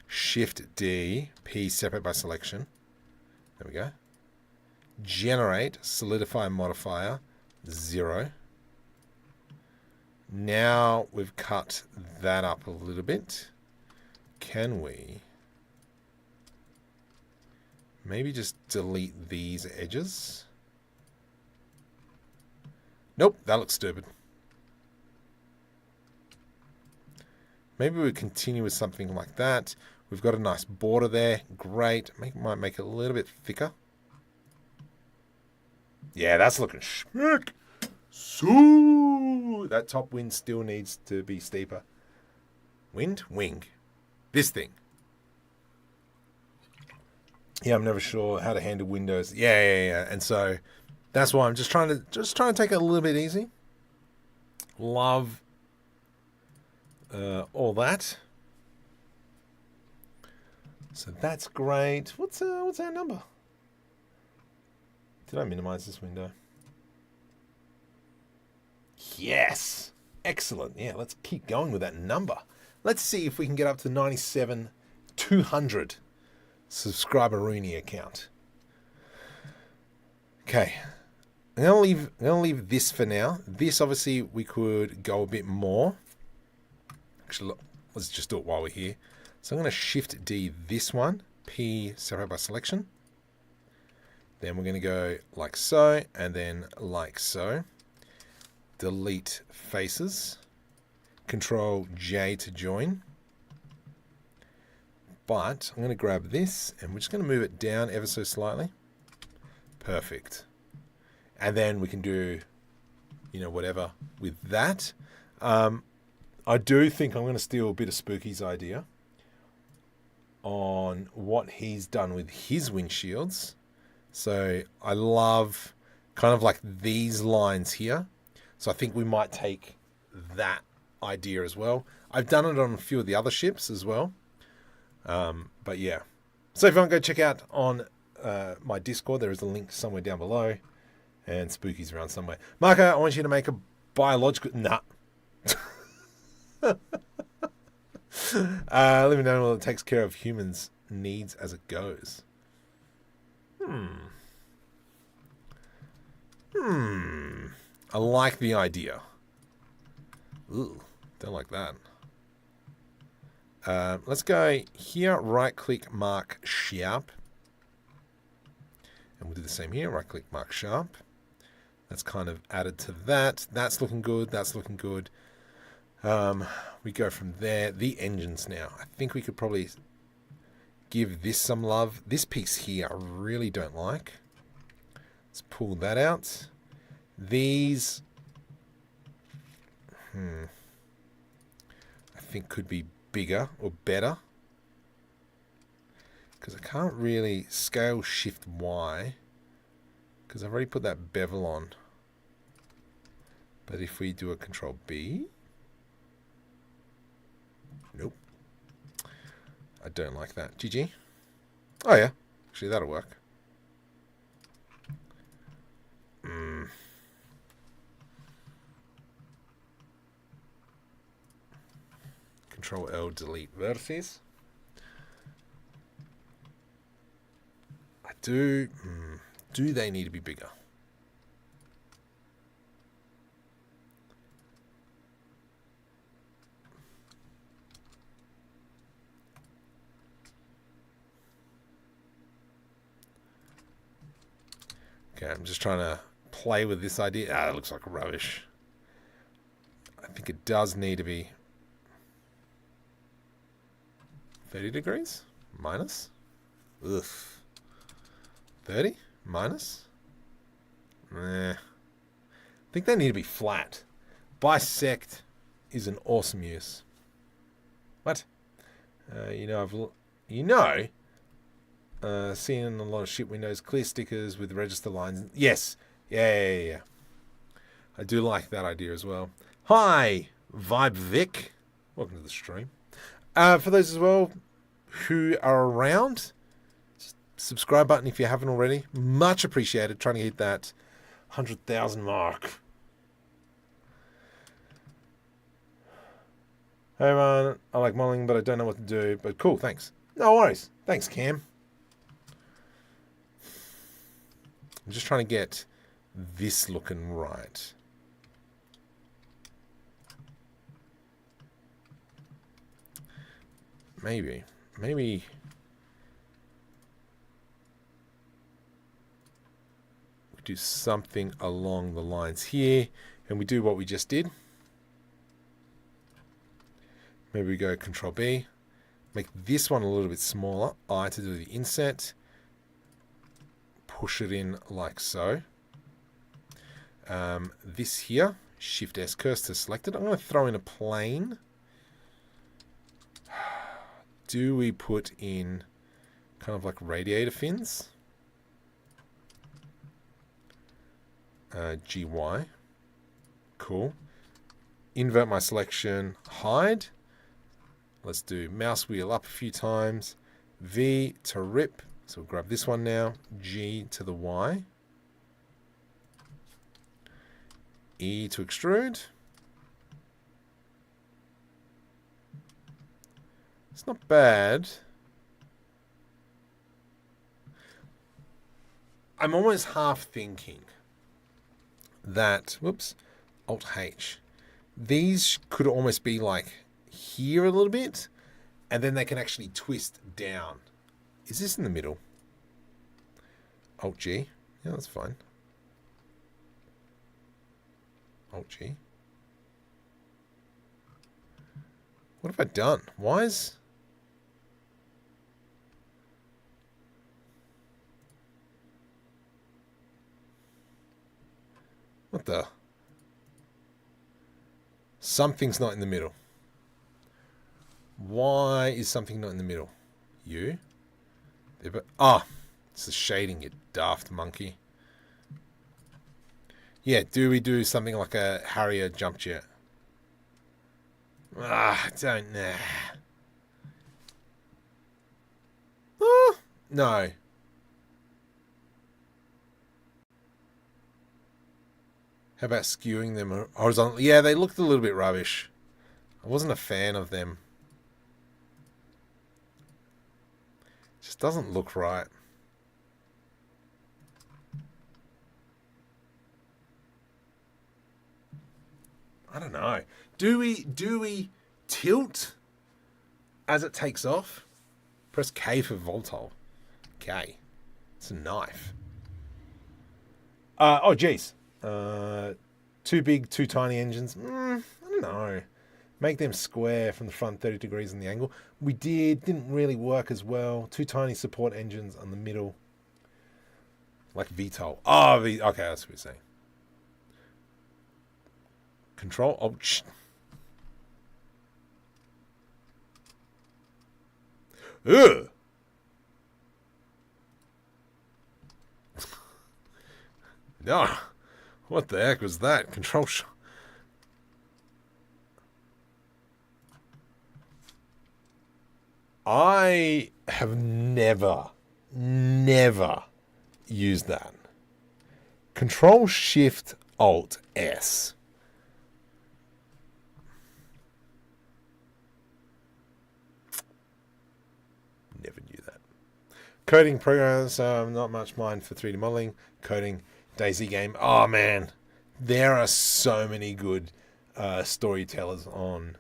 Shift D, P separate by selection. There we go. Generate, solidify modifier, 0. Now we've cut that up a little bit. Can we maybe just delete these edges? Nope, that looks stupid. Maybe we continue with something like that. We've got a nice border there. Great. Might make it a little bit thicker. Yeah, that's looking schmick. So that top wind still needs to be steeper. Wing. This thing. Yeah, I'm never sure how to handle windows. Yeah. And so that's why I'm just trying to take it a little bit easy. Love all that. So that's great. What's our number? Did I minimize this window? Yes. Excellent. Yeah, let's keep going with that number. Let's see if we can get up to 97,200 subscriber-rooney account. Okay. I'm gonna leave this for now. This, obviously, we could go a bit more. Actually, look, let's just do it while we're here. So I'm going to Shift D this one. P separate by selection. Then we're going to go like so, and then like so. Delete faces. Control J to join. But I'm going to grab this, and we're just going to move it down ever so slightly. Perfect. And then we can do, you know, whatever with that. I do think I'm going to steal a bit of Spooky's idea on what he's done with his windshields. So I love kind of like these lines here. So I think we might take that idea as well. I've done it on a few of the other ships as well. But yeah. So if you want to go check out on my Discord, there is a link somewhere down below. And Spooky's around somewhere. Marco, I want you to make a biological... Nah. Let me know what it takes care of humans' needs as it goes. I like the idea. Ooh, don't like that. Let's go here, right-click, mark sharp. And we'll do the same here, right-click, mark sharp. That's kind of added to that. That's looking good. That's looking good. We go from there. The engines now. I think we could probably give this some love. This piece here I really don't like. Let's pull that out. These, I think could be bigger or better. Because I can't really scale shift Y. Because I've already put that bevel on. But if we do a control B. Nope. I don't like that. GG. Oh yeah. Actually that'll work. Control L, delete vertices. I do. Do they need to be bigger? Okay, I'm just trying to play with this idea. Ah, it looks like rubbish. I think it does need to be 30 degrees? Minus? Ugh. 30? Minus? I think they need to be flat. Bisect is an awesome use. What? Seeing a lot of ship windows, clear stickers with register lines. Yes. Yeah. I do like that idea as well. Hi, Vibe Vic. Welcome to the stream. For those as well who are around, subscribe button if you haven't already. Much appreciated. Trying to hit that 100,000 mark. Hey man, I like modeling, but I don't know what to do. But cool, thanks. No worries. Thanks, Cam. I'm just trying to get this looking right. Maybe we do something along the lines here, and we do what we just did. Maybe we go Control B, make this one a little bit smaller. I to do the inset, push it in like so. This here, Shift S, cursor selected. I'm going to throw in a plane. Do we put in kind of like radiator fins? GY. Cool. Invert my selection, hide. Let's do mouse wheel up a few times. V to rip. So we'll grab this one now. G to the Y. E to extrude. It's not bad. I'm almost half thinking that, whoops, Alt H. These could almost be like here a little bit, and then they can actually twist down. Is this in the middle? Alt G. Yeah, that's fine. Alt G. What have I done? Why is... What the? Something's not in the middle. Why is something not in the middle? You? Ah, it's the shading, you daft monkey. Yeah, do we do something like a Harrier jump jet? Ah, I don't know. Ah, no. How about skewing them horizontally? Yeah, they looked a little bit rubbish. I wasn't a fan of them. Just doesn't look right. I don't know. Do we tilt as it takes off? Press K for volatile. K. It's a knife. Oh, jeez. Too big, too tiny engines. I don't know. Make them square from the front 30 degrees in the angle. We didn't really work as well. Too tiny support engines on the middle. Like VTOL. Oh, okay, that's what you're saying. Control. Oh, ugh. No. What the heck was that? Control. I have never used that. Control Shift Alt S. Never knew that. Coding programs, not much mind for 3D modeling. Coding, Daisy game. Oh man, there are so many good storytellers on.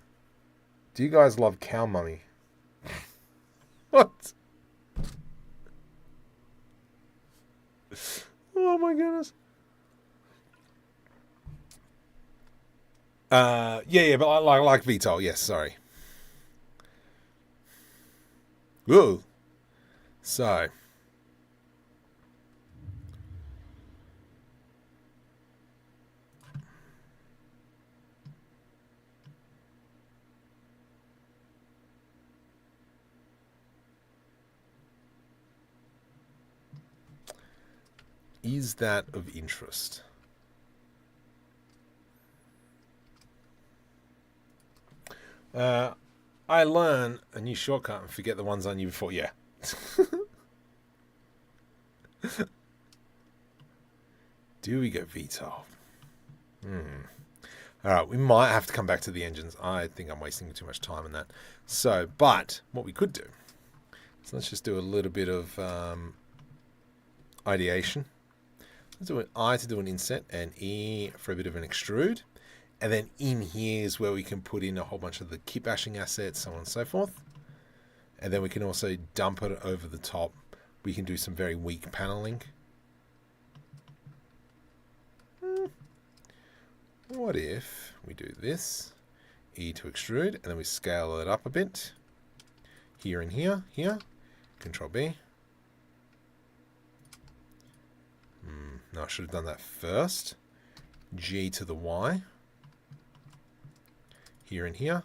Do you guys love Cow Mummy? What? Oh my goodness. Yeah, but like VTOL, yes, sorry. Whoa. So. Is that of interest? I learn a new shortcut and forget the ones I knew before. Yeah. Do we go VTOL? Alright, we might have to come back to the engines. I think I'm wasting too much time on that. So, but what we could do, so let's just do a little bit of ideation. Let's do an I to do an inset and E for a bit of an extrude. And then in here is where we can put in a whole bunch of the kitbashing assets, so on and so forth. And then we can also dump it over the top. We can do some very weak paneling. What if we do this? E to extrude, and then we scale it up a bit. Here and here, here. Control B. No, I should have done that first. G to the Y. Here and here.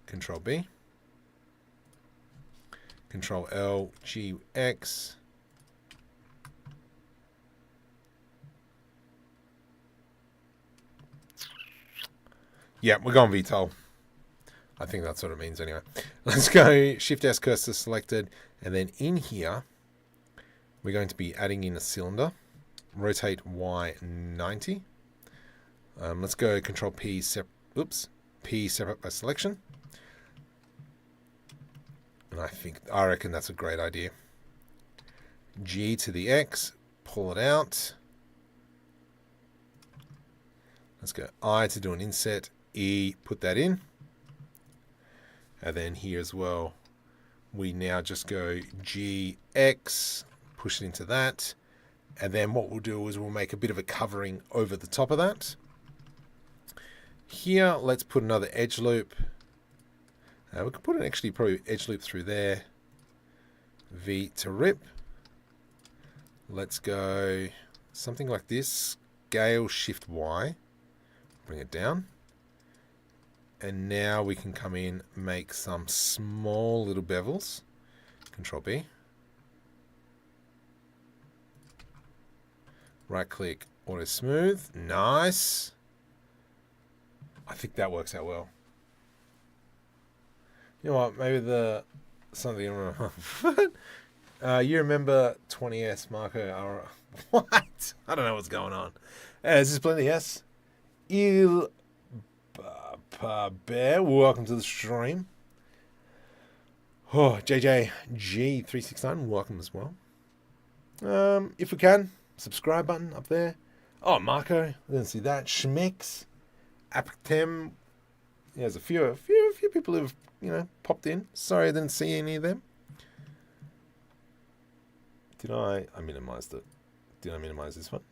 Control B. Control L, G, X. Yeah, we're going VTOL. I think that's what it means anyway. Let's go Shift S cursor selected. And then in here, we're going to be adding in a cylinder. Rotate Y 90. Let's go Control P, P separate by selection. And I reckon that's a great idea. G to the X, pull it out. Let's go I to do an inset, E, put that in. And then here as well, we now just go GX, push it into that. And then what we'll do is we'll make a bit of a covering over the top of that. Here, let's put another edge loop. We could put an actually probably edge loop through there. V to rip. Let's go something like this. scale shift Y, bring it down. And now we can come in, make some small little bevels. Control B. Right click, auto smooth. Nice. I think that works out well. You know what? Maybe something. You remember 20S Marco? What? I don't know what's going on. Is this Blender? Yes. Bear, welcome to the stream. Oh, JJG369, welcome as well. If we can, subscribe button up there. Oh, Marco, I didn't see that. Schmix, Apictem. Yeah, there's a few people who've popped in. Sorry, I didn't see any of them. Did I minimized it? Did I minimize this one?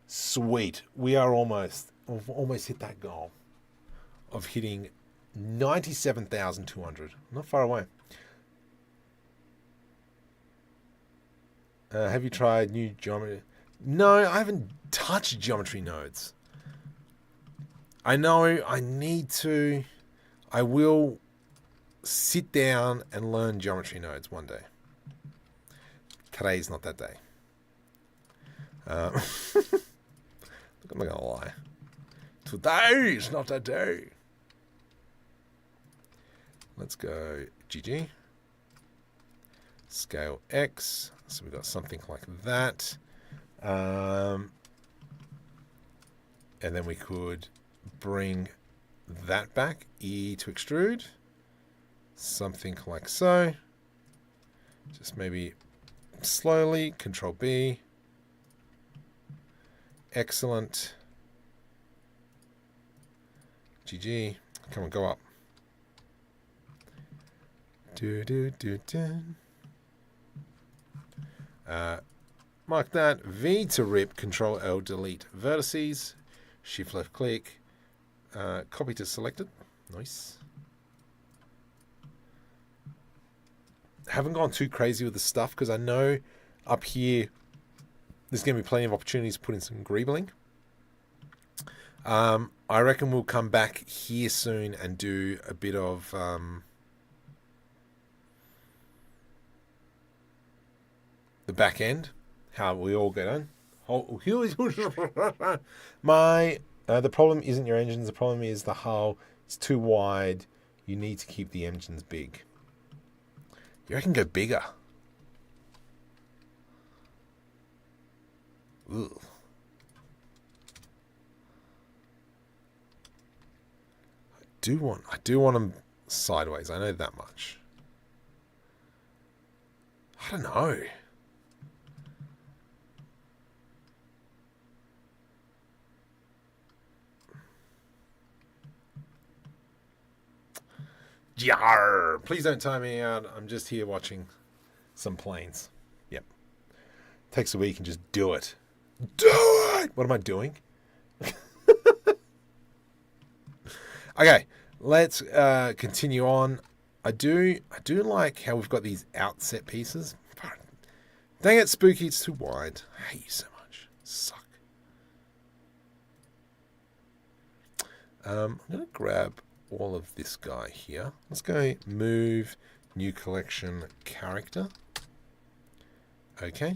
Sweet. We've almost hit that goal of hitting 97,200. Not far away. Have you tried new geometry? No, I haven't touched geometry nodes. I know I need to. I will sit down and learn geometry nodes one day. Today's not that day. I'm not gonna lie. Today's not that day. Let's go GG. Scale X. So we got something like that. And then we could bring that back. E to extrude. Something like so. Just maybe slowly. Control B. Excellent. GG. Come on, go up. Mark that. V to rip. Control L, delete vertices. Shift left click. Copy to selected. Nice. Haven't gone too crazy with the stuff because I know up here there's going to be plenty of opportunities to put in some greebling. I reckon we'll come back here soon and do a bit of the back end, how we all get on. The problem isn't your engines. The problem is the hull. It's too wide. You need to keep the engines big. You reckon go bigger? Ugh. I do want them sideways. I know that much. I don't know. Yarr! Please don't time me out. I'm just here watching some planes. Yep. Takes a week and just do it. Do it! What am I doing? Okay, let's continue on. I do like how we've got these outset pieces. Dang it, Spooky, it's too wide. I hate you so much. Suck. I'm going to grab all of this guy here. Let's go move, new collection, character. Okay.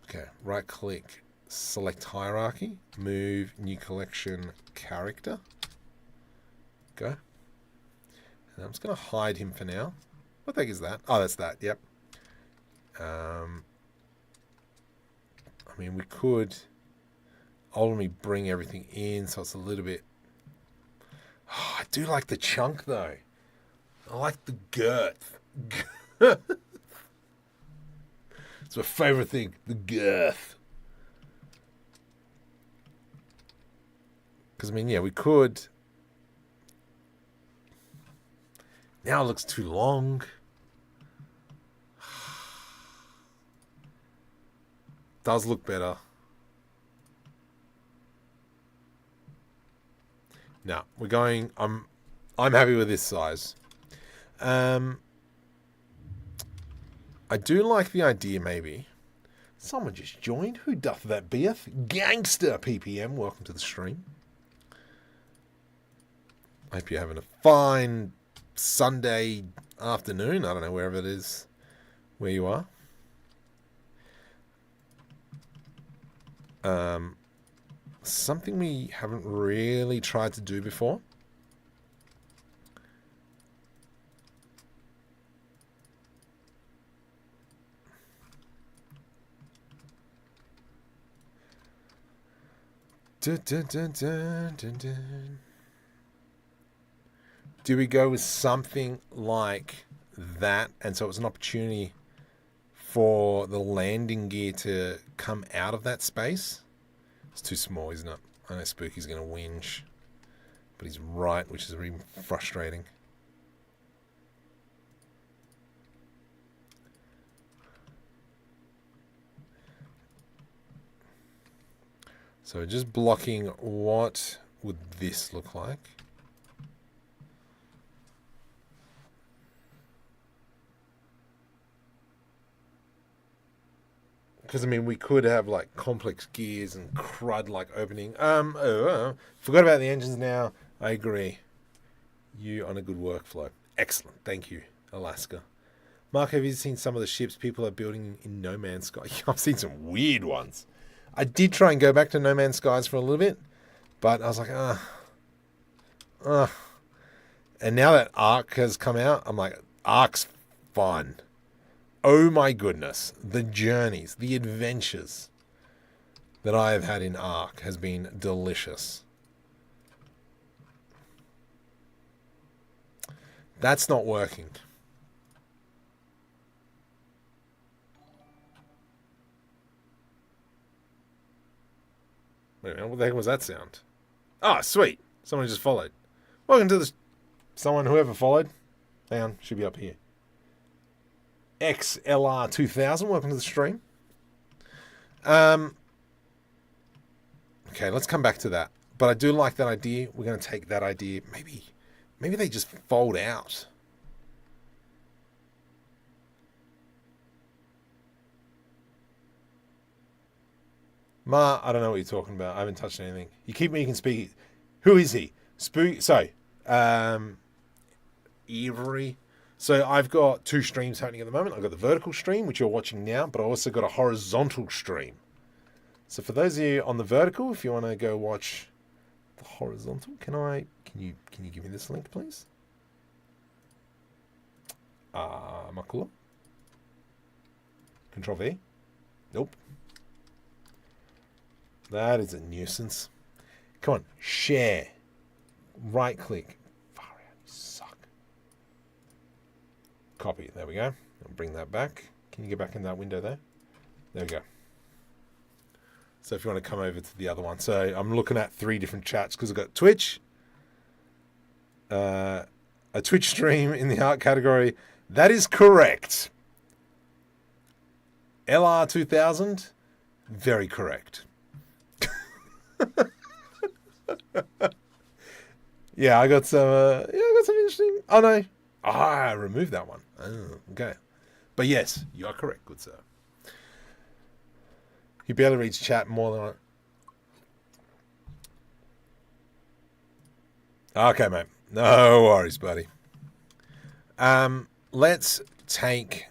Okay, right click, select hierarchy, move, new collection, character. Go. And I'm just going to hide him for now. What the heck is that? Oh, that's that. Yep. I mean, we could ultimately bring everything in so it's a little bit... Oh, I do like the chunk, though. I like the girth. It's my favorite thing, the girth. Because, I mean, yeah, we could... Now it looks too long. Does look better. No, we're going... I'm happy with this size. I do like the idea, maybe. Someone just joined. Who doth that beeth? Gangster PPM. Welcome to the stream. I hope you're having a fine Sunday afternoon. I don't know, wherever it is where you are. Something we haven't really tried to do before. Dun, dun, dun, dun, dun, dun. Do we go with something like that? And so it was an opportunity for the landing gear to come out of that space. It's too small, isn't it? I know Spooky's going to whinge, but he's right, which is really frustrating. So just blocking, what would this look like? Because, I mean, we could have, like, complex gears and crud, like, opening. Forgot about the engines now. I agree. You on a good workflow. Excellent. Thank you, Alaska. Mark, have you seen some of the ships people are building in No Man's Sky? I've seen some weird ones. I did try and go back to No Man's Skies for a little bit, but I was like, And now that Ark has come out, I'm like, Ark's fun. Oh my goodness, the journeys, the adventures that I have had in Ark has been delicious. That's not working. Wait a minute, what the heck was that sound? Ah, sweet. Someone just followed. Welcome to the... Someone, whoever followed. Hang on, should be up here. XLR2000, welcome to the stream. Okay, let's come back to that. But I do like that idea. We're going to take that idea. Maybe they just fold out. Ma, I don't know what you're talking about. I haven't touched anything. You keep making speak. Who is he? Sorry. Avery. So I've got two streams happening at the moment. I've got the vertical stream, which you're watching now, but I also got a horizontal stream. So for those of you on the vertical, if you want to go watch the horizontal, can you give me this link, please? Makula? Control V? Nope. That is a nuisance. Come on, share. Right click. Far out, you suck. Copy. There we go. I'll bring that back. Can you get back in that window there? There we go. So if you want to come over to the other one. So I'm looking at 3 different chats because I've got Twitch, a Twitch stream in the art category. That is correct. LR2000, very correct. Yeah, I got some interesting. Oh no. I removed that one. Oh, okay. But yes, you are correct, good sir. You barely reads chat more than Okay, mate. No worries, buddy. Let's take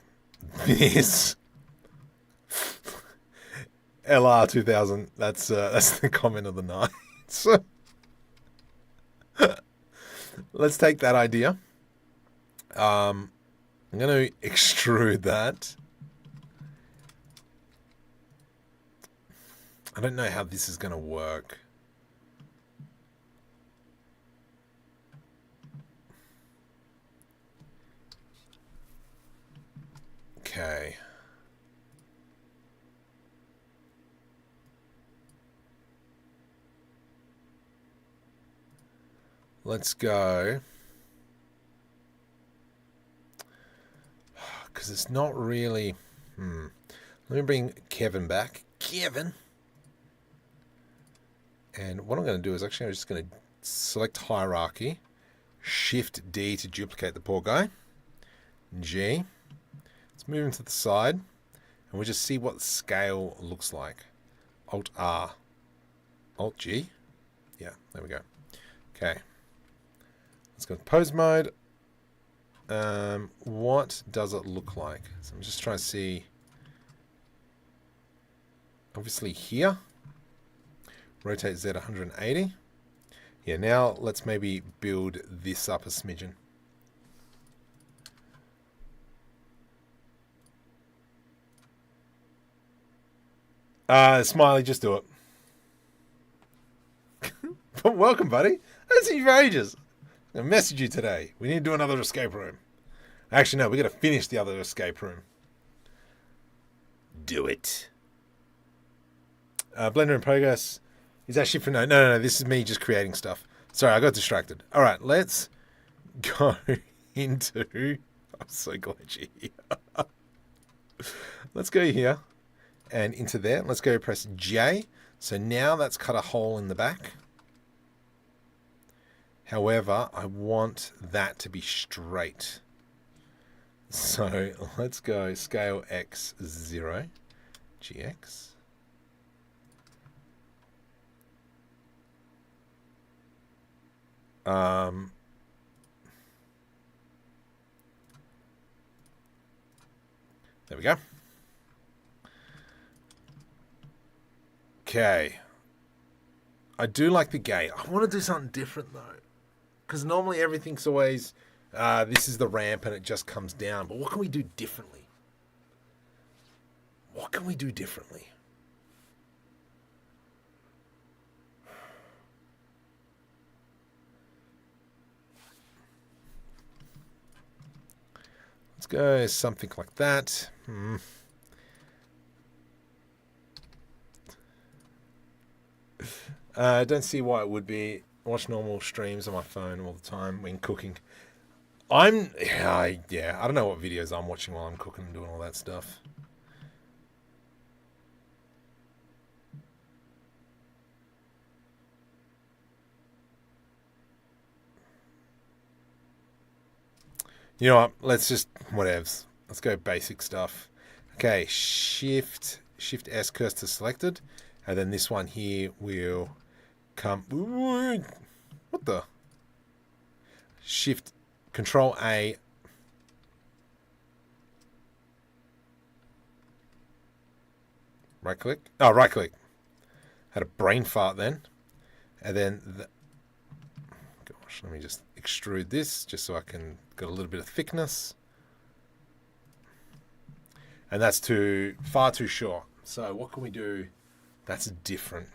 this LR2000. That's the comment of the night. Let's take that idea. I'm going to extrude that. I don't know how this is going to work. Okay. Let's go. Because it's not really... Let me bring Kevin back. Kevin! And what I'm going to do is actually I'm just going to select hierarchy. Shift D to duplicate the poor guy. G. Let's move him to the side, and we'll just see what the scale looks like. Alt R. Alt G. Yeah, there we go. Okay. Let's go to pose mode. What does it look like? So I'm just trying to see. Obviously here. Rotate Z 180. Yeah, now let's maybe build this up a smidgen. Smiley, just do it. But welcome, buddy. I haven't seen you for ages. I'm gonna message you today. We need to do another escape room. Actually, no, we gotta finish the other escape room. Do it. Blender in progress. Is that shit for no, this is me just creating stuff. Sorry, I got distracted. All right, let's go into... I'm so glitchy. Let's go here and into there. Let's go press J. So now that's cut a hole in the back. However, I want that to be straight. So let's go scale X0, GX. There we go. Okay. I do like the gate. I want to do something different though. Because normally everything's always, this is the ramp and it just comes down. But what can we do differently? What can we do differently? Let's go something like that. I don't see why it would be. Watch normal streams on my phone all the time when cooking. I don't know what videos I'm watching while I'm cooking and doing all that stuff. You know what? Let's just whatevs. Let's go basic stuff. Okay, Shift S cursor selected, and then this one here will come. What the? Shift Control A. Right click. Oh, right click. Had a brain fart then, and then gosh, let me just extrude this just so I can get a little bit of thickness. And that's far too short. So what can we do that's different?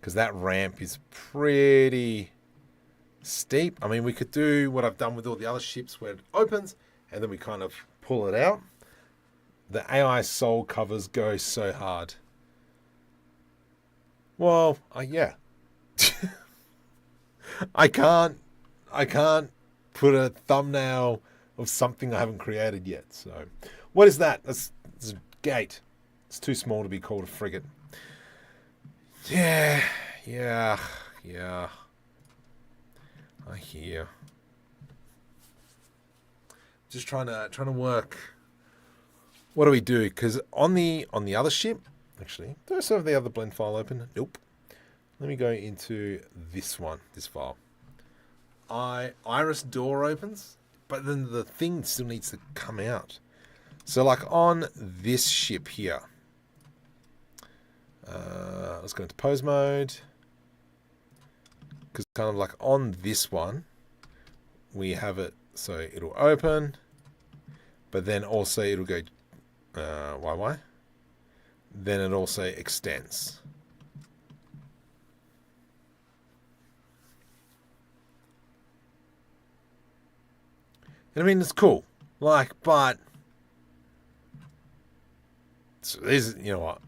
Because that ramp is pretty steep. I mean, we could do what I've done with all the other ships where it opens and then we kind of pull it out. The AI soul covers go so hard. Well, yeah. I can't put a thumbnail of something I haven't created yet. So, what is that? That's a gate. It's too small to be called a frigate. Yeah. I hear. Just trying to work. What do we do? Because on the other ship, actually, do I still have the other blend file open? Nope. Let me go into this one, this file. Iris door opens, but then the thing still needs to come out. So like on this ship here, let's go into pose mode. Because kind of like on this one, we have it so it'll open, but then also it'll go YY. Then it also extends. And I mean, it's cool. Like, but so this, you know what?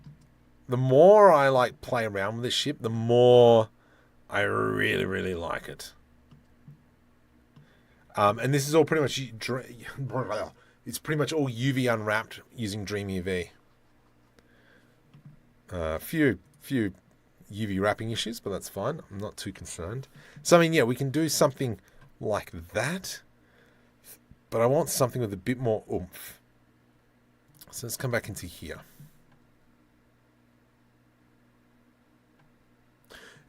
The more I like play around with this ship, the more I really, really like it. And this is all pretty much it's pretty much all UV unwrapped using DreamUV. Few UV wrapping issues, but that's fine. I'm not too concerned. So I mean, yeah, we can do something like that. But I want something with a bit more oomph. So let's come back into here.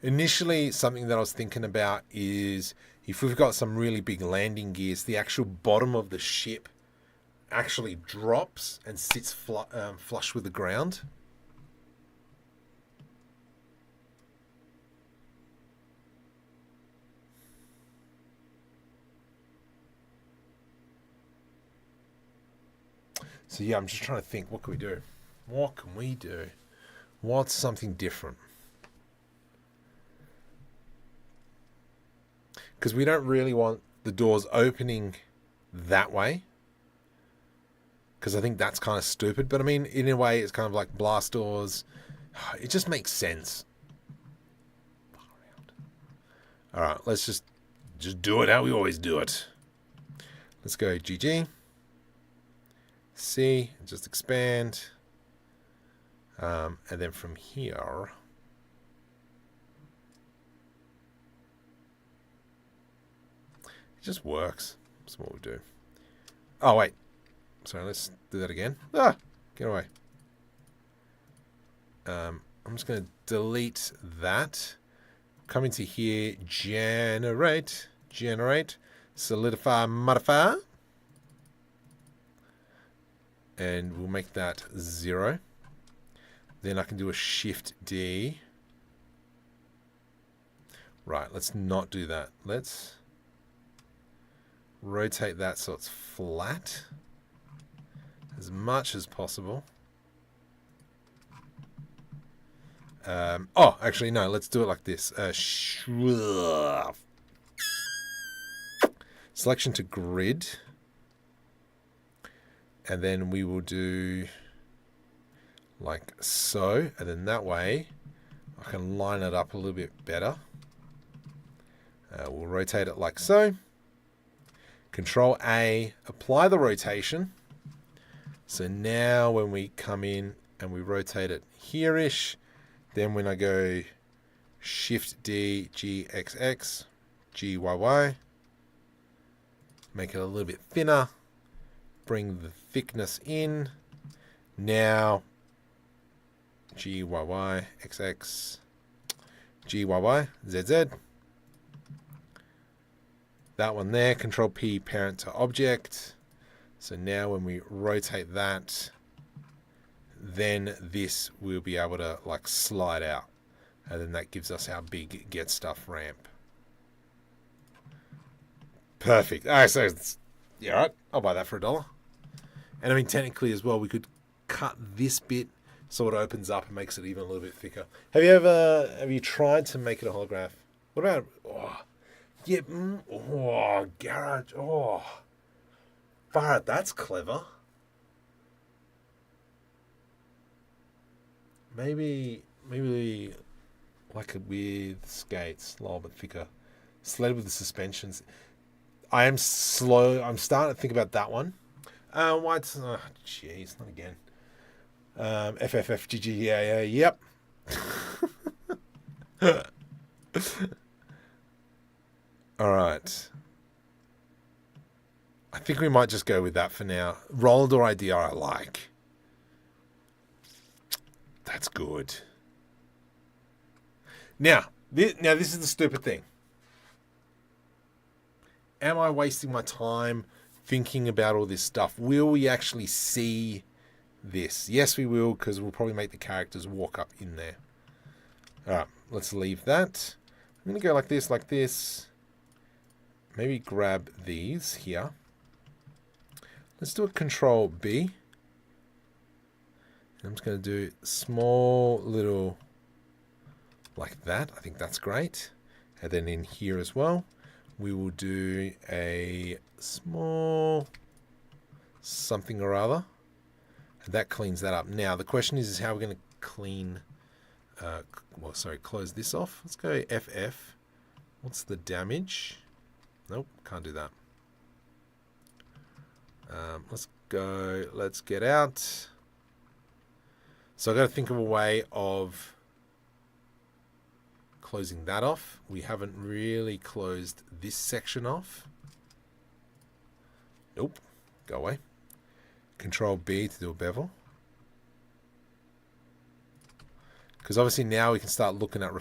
Initially, something that I was thinking about is if we've got some really big landing gears, the actual bottom of the ship actually drops and sits flush with the ground. So yeah, I'm just trying to think, what can we do? What can we do? What's something different? Because we don't really want the doors opening that way. Because I think that's kind of stupid. But I mean, in a way, it's kind of like blast doors. It just makes sense. All right, let's just do it how we always do it. Let's go GG. C, just expand. And then from here, it just works. That's what we do. Oh, wait. Sorry, let's do that again. Ah, get away. I'm just going to delete that. Come into here, generate, solidify, modify. And we'll make that 0. Then I can do a Shift D. Right, let's not do that. Let's rotate that so it's flat as much as possible. Oh, actually, no, let's do it like this. Selection to grid. And then we will do like so. And then that way I can line it up a little bit better. We'll rotate it like so. Control A, apply the rotation. So now when we come in and we rotate it here-ish, then when I go Shift D, GXX, GYY, make it a little bit thinner, bring the thickness in. Now GYY, XX, GYY, ZZ. That one there, Control P, parent to object. So now when we rotate that, then this will be able to like slide out. And then that gives us our big get stuff ramp. Perfect. All right, so yeah, all right, I'll buy that for $1. And I mean, technically as well, we could cut this bit so it opens up and makes it even a little bit thicker. Have you tried to make it a holograph? What about, oh, yeah, oh, garage, oh, far out, that's clever. Maybe like a with skates, a little bit thicker. Sled with the suspensions. I'm starting to think about that one. White's, oh, jeez, not again. FFFGG, yeah, yep. All right. I think we might just go with that for now. Roller door idea I like. That's good. Now this is the stupid thing. Am I wasting my time thinking about all this stuff? Will we actually see this? Yes, we will, because we'll probably make the characters walk up in there. All right, let's leave that. I'm going to go like this. Maybe grab these here. Let's do a Control B. I'm just going to do small little like that. I think that's great. And then in here as well, we will do a small something or other. And that cleans that up. Now, the question is how we're going to clean, close this off. Let's go FF. What's the damage? Nope, can't do that. Let's get out. So I've got to think of a way of closing that off. We haven't really closed this section off. Nope. Go away. Control B to do a bevel. Because obviously now we can start looking at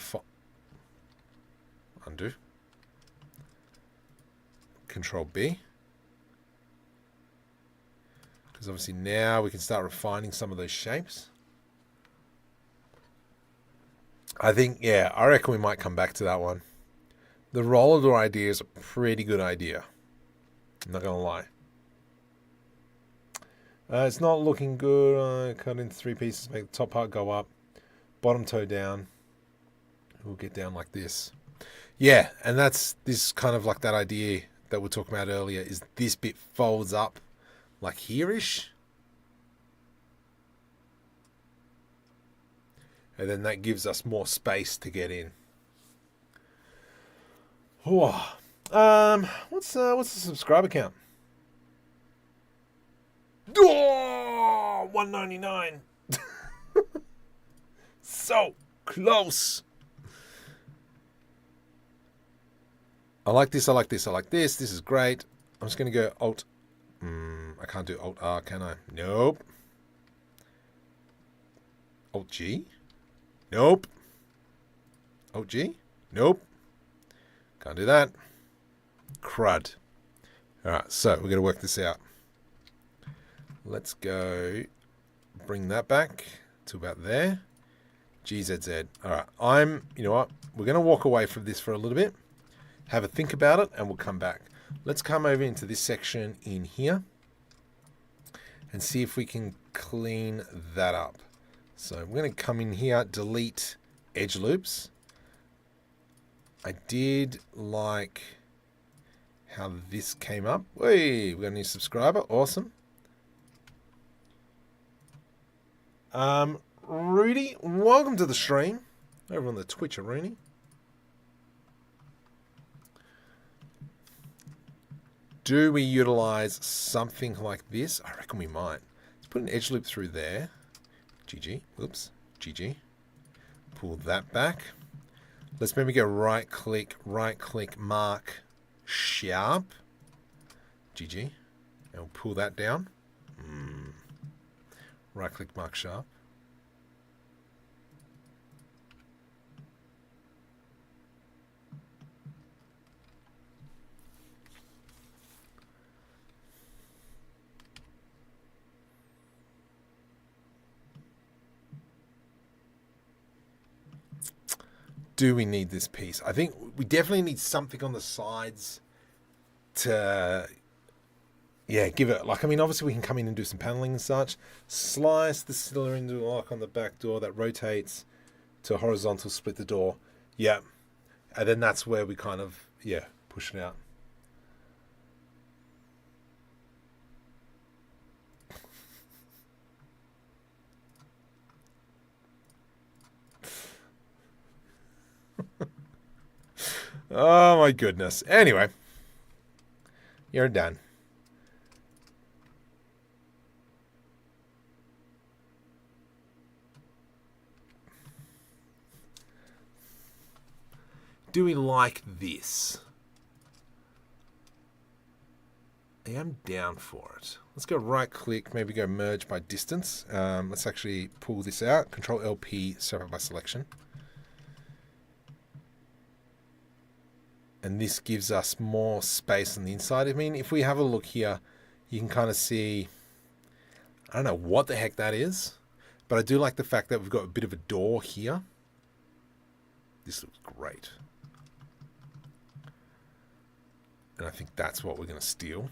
undo. Control B. Because obviously now we can start refining some of those shapes. I think, yeah, I reckon we might come back to that one. The roller door idea is a pretty good idea. I'm not going to lie. It's not looking good. Cut into 3 pieces, make the top part go up. Bottom toe down. We'll get down like this. Yeah, and that's this kind of like that idea that we were talking about earlier, is this bit folds up like here-ish. And then that gives us more space to get in. Oh, what's the subscriber count? Oh, 199. So close. I like this. I like this. I like this. This is great. I'm just going to go Alt. I can't do Alt R, can I? Nope. Alt G? Nope. Alt G? Nope. Can't do that. Crud. Alright, so we're going to work this out. Let's go bring that back to about there. GZZ. Alright, you know what? We're going to walk away from this for a little bit. Have a think about it, and we'll come back. Let's come over into this section in here and see if we can clean that up. So we're going to come in here, delete edge loops. I did like how this came up. Hey, we got a new subscriber. Awesome. Rudy, welcome to the stream. Over on the Twitch, Rooney. Do we utilize something like this? I reckon we might. Let's put an edge loop through there. GG. Whoops. GG. Pull that back. Let's maybe go right click, mark, sharp. GG. And we'll pull that down. Right click, mark, sharp. Do we need this piece? I think we definitely need something on the sides to, yeah, give it, like, I mean, obviously we can come in and do some paneling and such. Slice the cylinder into a lock on the back door that rotates to horizontal, split the door. Yeah. And then that's where we kind of, yeah, push it out. Oh my goodness. Anyway, you're done. Do we like this? I am down for it. Let's go right click, maybe go merge by distance. Let's actually pull this out. Control LP, separate by selection. And this gives us more space on the inside. I mean, if we have a look here, you can kind of see, I don't know what the heck that is, but I do like the fact that we've got a bit of a door here. This looks great. And I think that's what we're going to steal.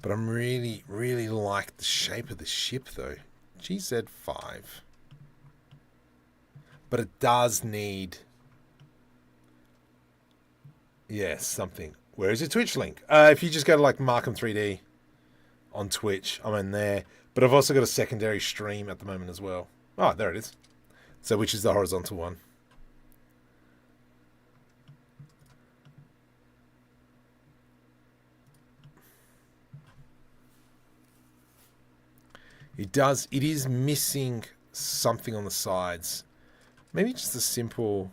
But I'm really, really like the shape of the ship though. GZ5. But it does need, yeah, something. Where is your Twitch link? If you just go to like Markham 3D on Twitch, I'm in there. But I've also got a secondary stream at the moment as well. Oh, there it is. So which is the horizontal one. It is missing something on the sides. Maybe just a simple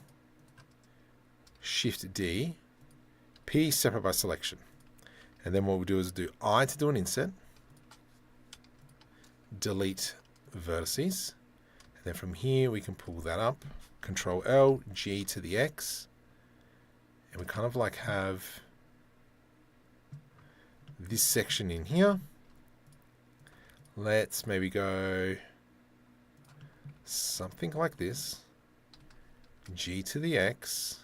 Shift D. P separate by selection. And then what we'll do is do I to do an inset. Delete vertices. And then from here we can pull that up. Control L, G to the X. And we kind of like have this section in here. Let's maybe go something like this. G to the X.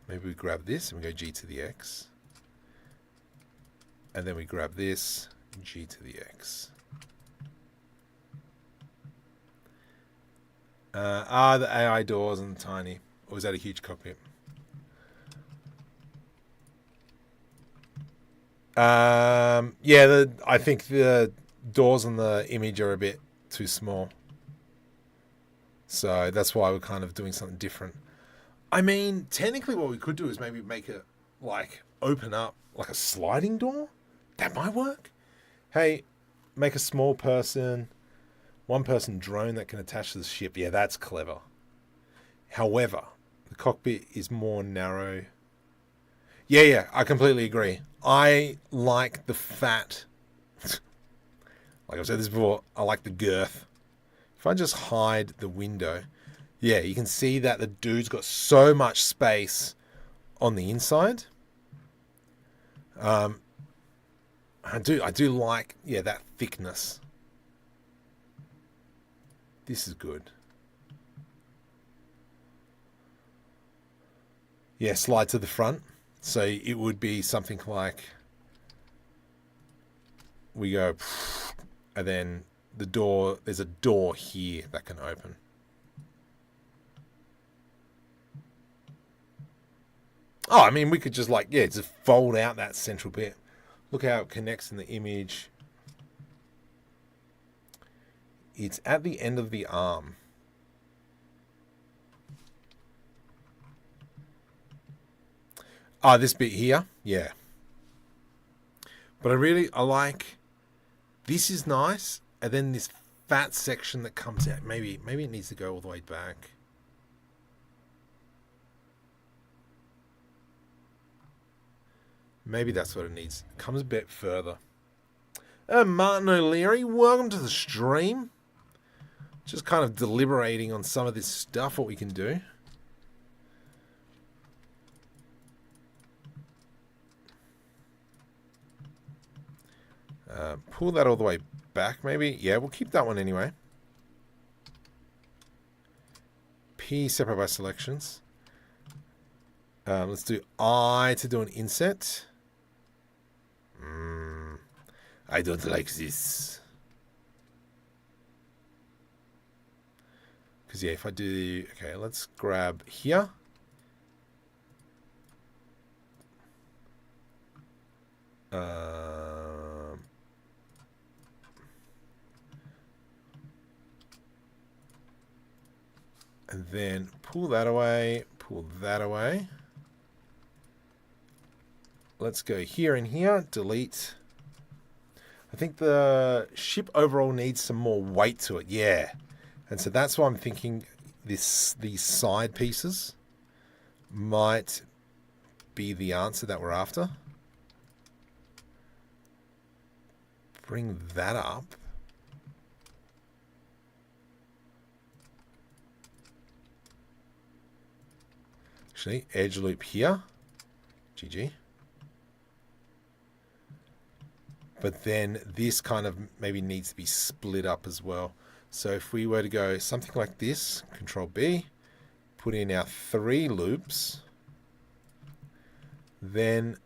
Maybe we grab this and we go G to the X. And then we grab this, G to the X. The AI doors and tiny. Or is that a huge cockpit? Yeah, I think the doors on the image are a bit too small. So that's why we're kind of doing something different. I mean, technically what we could do is maybe make it like open up like a sliding door. That might work. Hey, make a small person, one person drone that can attach to the ship. Yeah, that's clever. However, the cockpit is more narrow. Yeah, I completely agree. I like the fat, like I've said this before, I like the girth. If I just hide the window, yeah, you can see that the dude's got so much space on the inside. I do like, yeah, that thickness. This is good. Yeah, slide to the front. So it would be something like we go, and then the door, there's a door here that can open. Oh, I mean, we could just like, yeah, just fold out that central bit. Look how it connects in the image. It's at the end of the arm. Oh, this bit here? Yeah. But I like, this is nice. And then this fat section that comes out. Maybe it needs to go all the way back. Maybe that's what it needs. It comes a bit further. Martin O'Leary, welcome to the stream. Just kind of deliberating on some of this stuff, what we can do. Pull that all the way back, maybe. Yeah, we'll keep that one anyway. P separate by selections. Let's do I to do an inset. I don't like this. Because, yeah, if I do... Okay, let's grab here. And then pull that away, pull that away. Let's go here and here, delete. I think the ship overall needs some more weight to it, yeah. And so that's why I'm thinking these side pieces might be the answer that we're after. Bring that up. Actually, edge loop here. GG. But then this kind of maybe needs to be split up as well. So if we were to go something like this, Control B, put in our 3 loops, then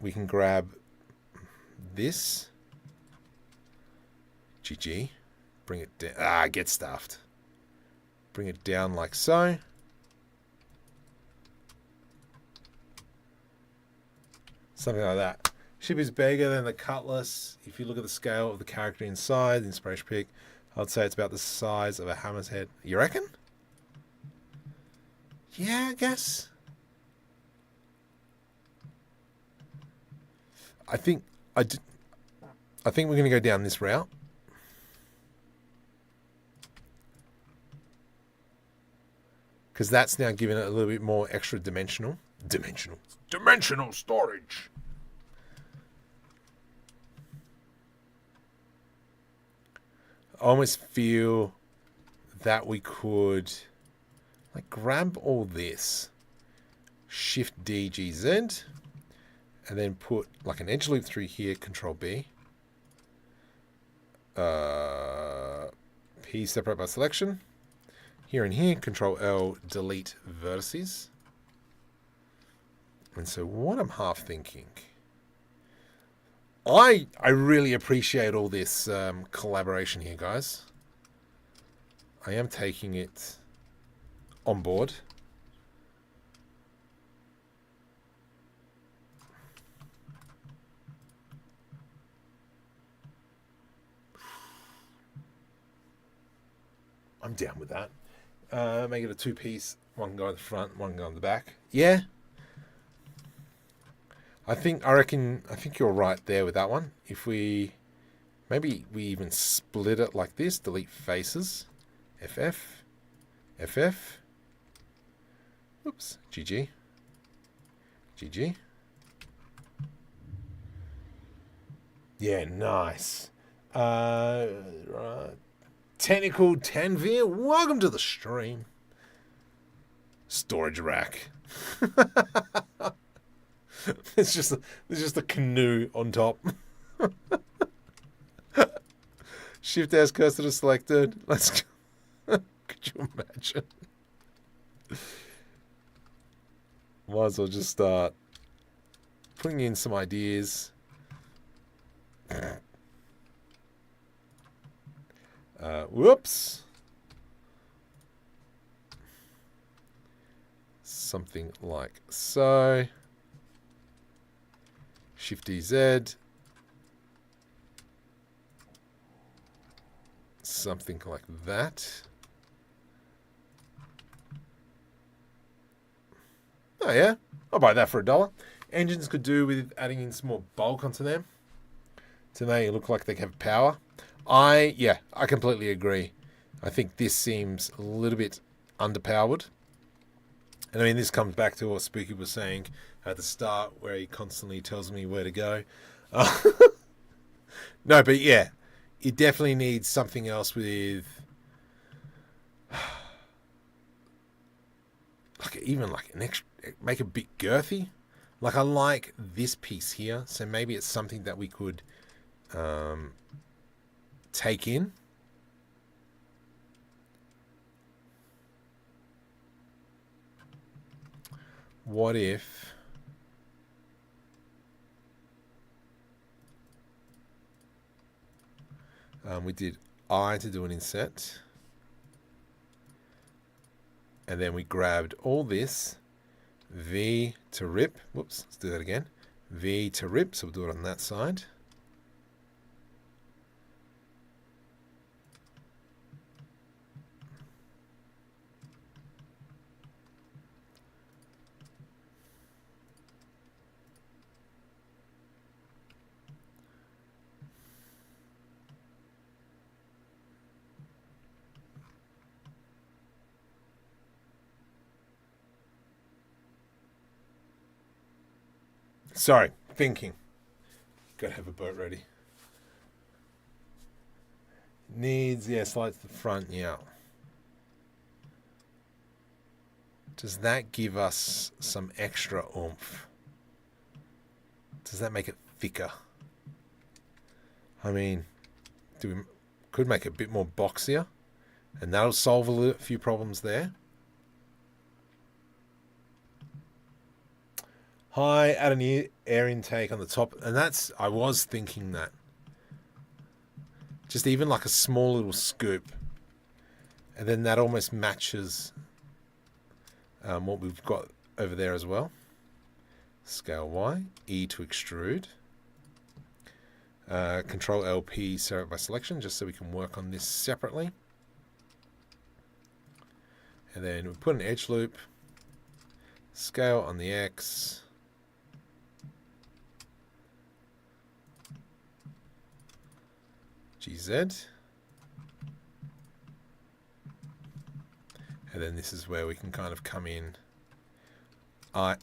we can grab this, GG, bring it down, get stuffed. Bring it down like so. Something like that. Ship is bigger than the Cutlass. If you look at the scale of the character inside, Inspiration Pick, I'd say it's about the size of a hammer's head. You reckon? Yeah, I guess. I think we're going to go down this route. Because that's now giving it a little bit more extra dimensional. Dimensional storage. I almost feel that we could like grab all this, Shift D, G, Z, and then put like an edge loop through here, Control B. P, separate by selection. Here and here, Control L, delete vertices. And so what I'm half thinking, I really appreciate all this collaboration here, guys. I am taking it on board. I'm down with that. Make it a two-piece. One can go in the front, one can go in the back. Yeah. I think you're right there with that one. If maybe we even split it like this, delete faces, FF, FF, oops, GG, GG. Yeah, nice. Right. Technical Tanvir, welcome to the stream. Storage rack. There's just a canoe on top. Shift S cursor to selected. Let's go. Could you imagine? Might as well just start putting in some ideas. Whoops. Something like so. Shift DZ. Something like that. Oh yeah, I'll buy that for $1. Engines could do with adding in some more bulk onto them to make it look like they have power. I completely agree. I think this seems a little bit underpowered. And I mean, this comes back to what Spooky was saying at the start, where he constantly tells me where to go. No, but yeah, it definitely needs something else with, like even like an extra, make it a bit girthy. Like I like this piece here, so maybe it's something that we could take in. What if we did I to do an inset, and then we grabbed all this, V to rip, whoops, let's do that again, V to rip, so we'll do it on that side. Sorry, thinking. Gotta have a boat ready. Needs, yeah, slide to the front, yeah. Does that give us some extra oomph? Does that make it thicker? I mean, could make it a bit more boxier, and that'll solve a few problems there. Hi, add an air intake on the top, and that's, I was thinking that. Just even like a small little scoop, and then that almost matches what we've got over there as well. Scale Y, E to extrude. Control LP, separate by selection, just so we can work on this separately. And then we put an edge loop, scale on the X. GZ. And then this is where we can kind of come in I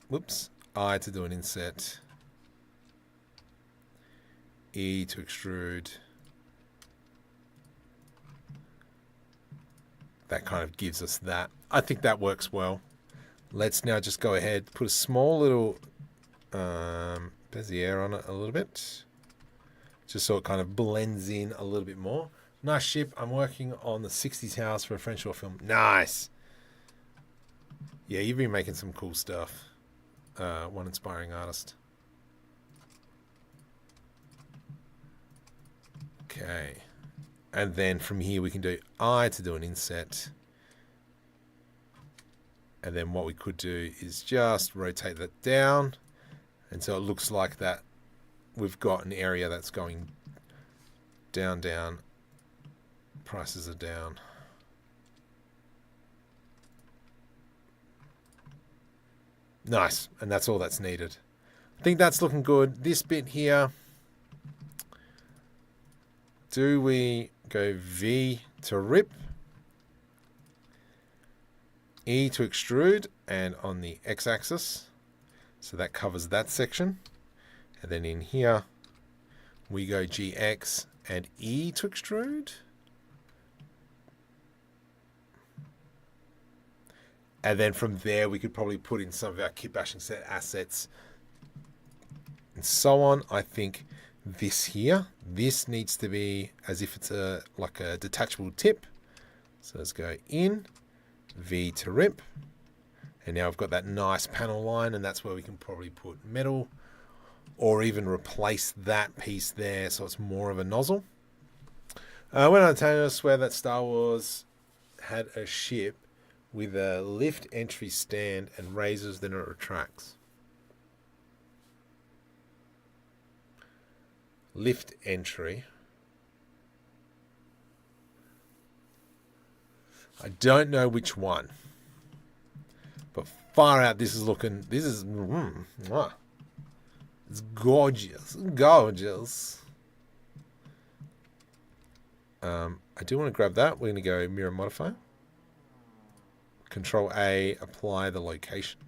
to do an inset. E to extrude. That kind of gives us that. I think that works well. Let's now just go ahead, put a small little Bezier on it a little bit, just so it kind of blends in a little bit more. Nice ship. I'm working on the 60s house for a French short film. Nice. Yeah, you've been making some cool stuff. One inspiring artist. Okay. And then from here we can do I to do an inset. And then what we could do is just rotate that down. And so it looks like that we've got an area that's going down, down. Prices are down. Nice. And that's all that's needed. I think that's looking good. This bit here. Do we go V to rip? E to extrude, and on the x-axis, so that covers that section. And then in here we go GX and E to extrude, and then from there we could probably put in some of our Kitbashing set assets and so on. I think this here, this needs to be as if it's like a detachable tip. So let's go in, V to rip, and now I've got that nice panel line, and that's where we can probably put metal or even replace that piece there so it's more of a nozzle. When I swear that Star Wars had a ship with a lift entry stand and raises, then it retracts. Lift entry. I don't know which one, but far out this is looking. This is it's gorgeous, gorgeous. I do want to grab that. We're going to go mirror modifier. Control A, apply the location.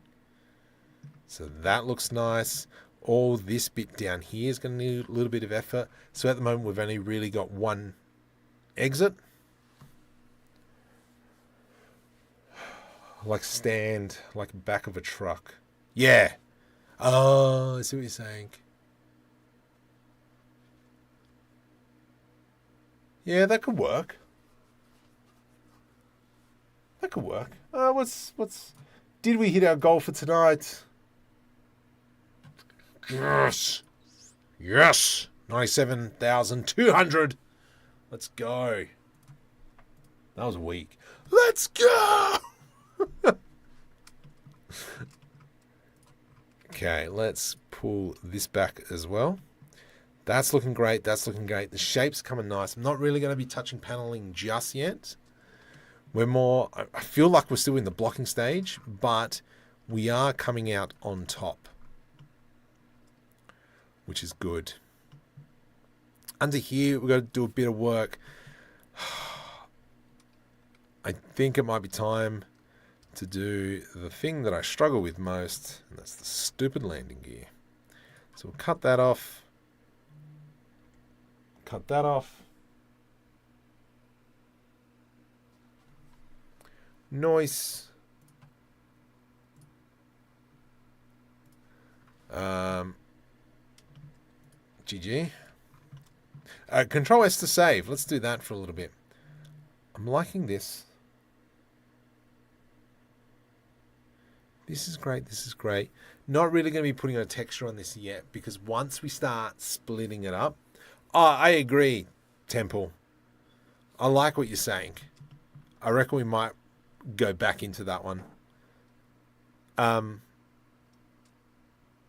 So that looks nice. All this bit down here is going to need a little bit of effort. So at the moment we've only really got one exit. Like stand, like back of a truck. Yeah. Oh, I see what you're saying. Yeah, that could work. That could work. What's? Did we hit our goal for tonight? Yes. Yes. 97,200. Let's go. That was weak. Let's go. Okay, let's pull this back as well. That's looking great. That's looking great. The shape's coming nice. I'm not really going to be touching paneling just yet. We're more, I feel like we're still in the blocking stage, but we are coming out on top, which is good. Under here, we've got to do a bit of work. I think it might be time to do the thing that I struggle with most, and that's the stupid landing gear. So we'll cut that off. Cut that off. Noise. GG. Control S to save. Let's do that for a little bit. I'm liking this. This is great. This is great. Not really going to be putting a texture on this yet, because once we start splitting it up. Oh, I agree, Temple. I like what you're saying. I reckon we might go back into that one.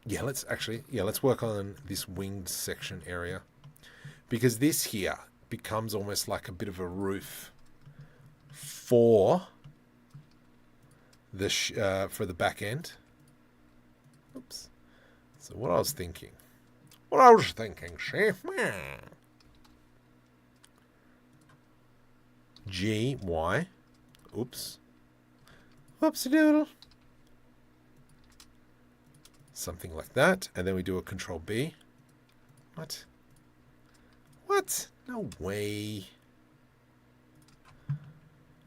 Yeah, let's work on this winged section area, because this here becomes almost like a bit of a roof for the back end. Oops. So what I was thinking, chef. G Y. Oops. Whoopsie doodle. Something like that. And then we do a Control B. What? What? No way.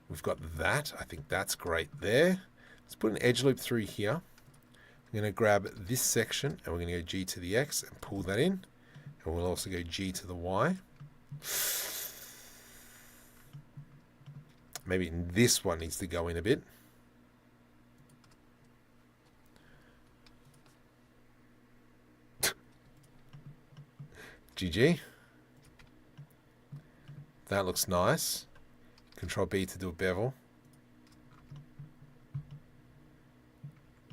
We've got that. I think that's great there. Let's put an edge loop through here. I'm going to grab this section and we're going to go G to the X and pull that in. And we'll also go G to the Y. Maybe this one needs to go in a bit. GG. That looks nice. Control B to do a bevel.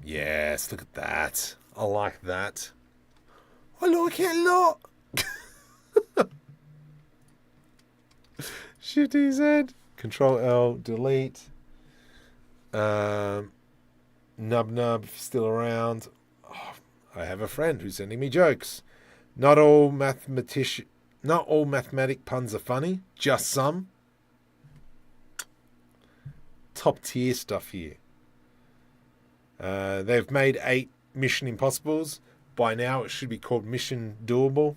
Yes, look at that. I like that. I like it a lot. Shift Z. Control L, delete. Nub still around. Oh, I have a friend who's sending me jokes. Not all mathematic puns are funny, just some. Top tier stuff here. They've made 8 Mission Impossibles. By now it should be called Mission Doable.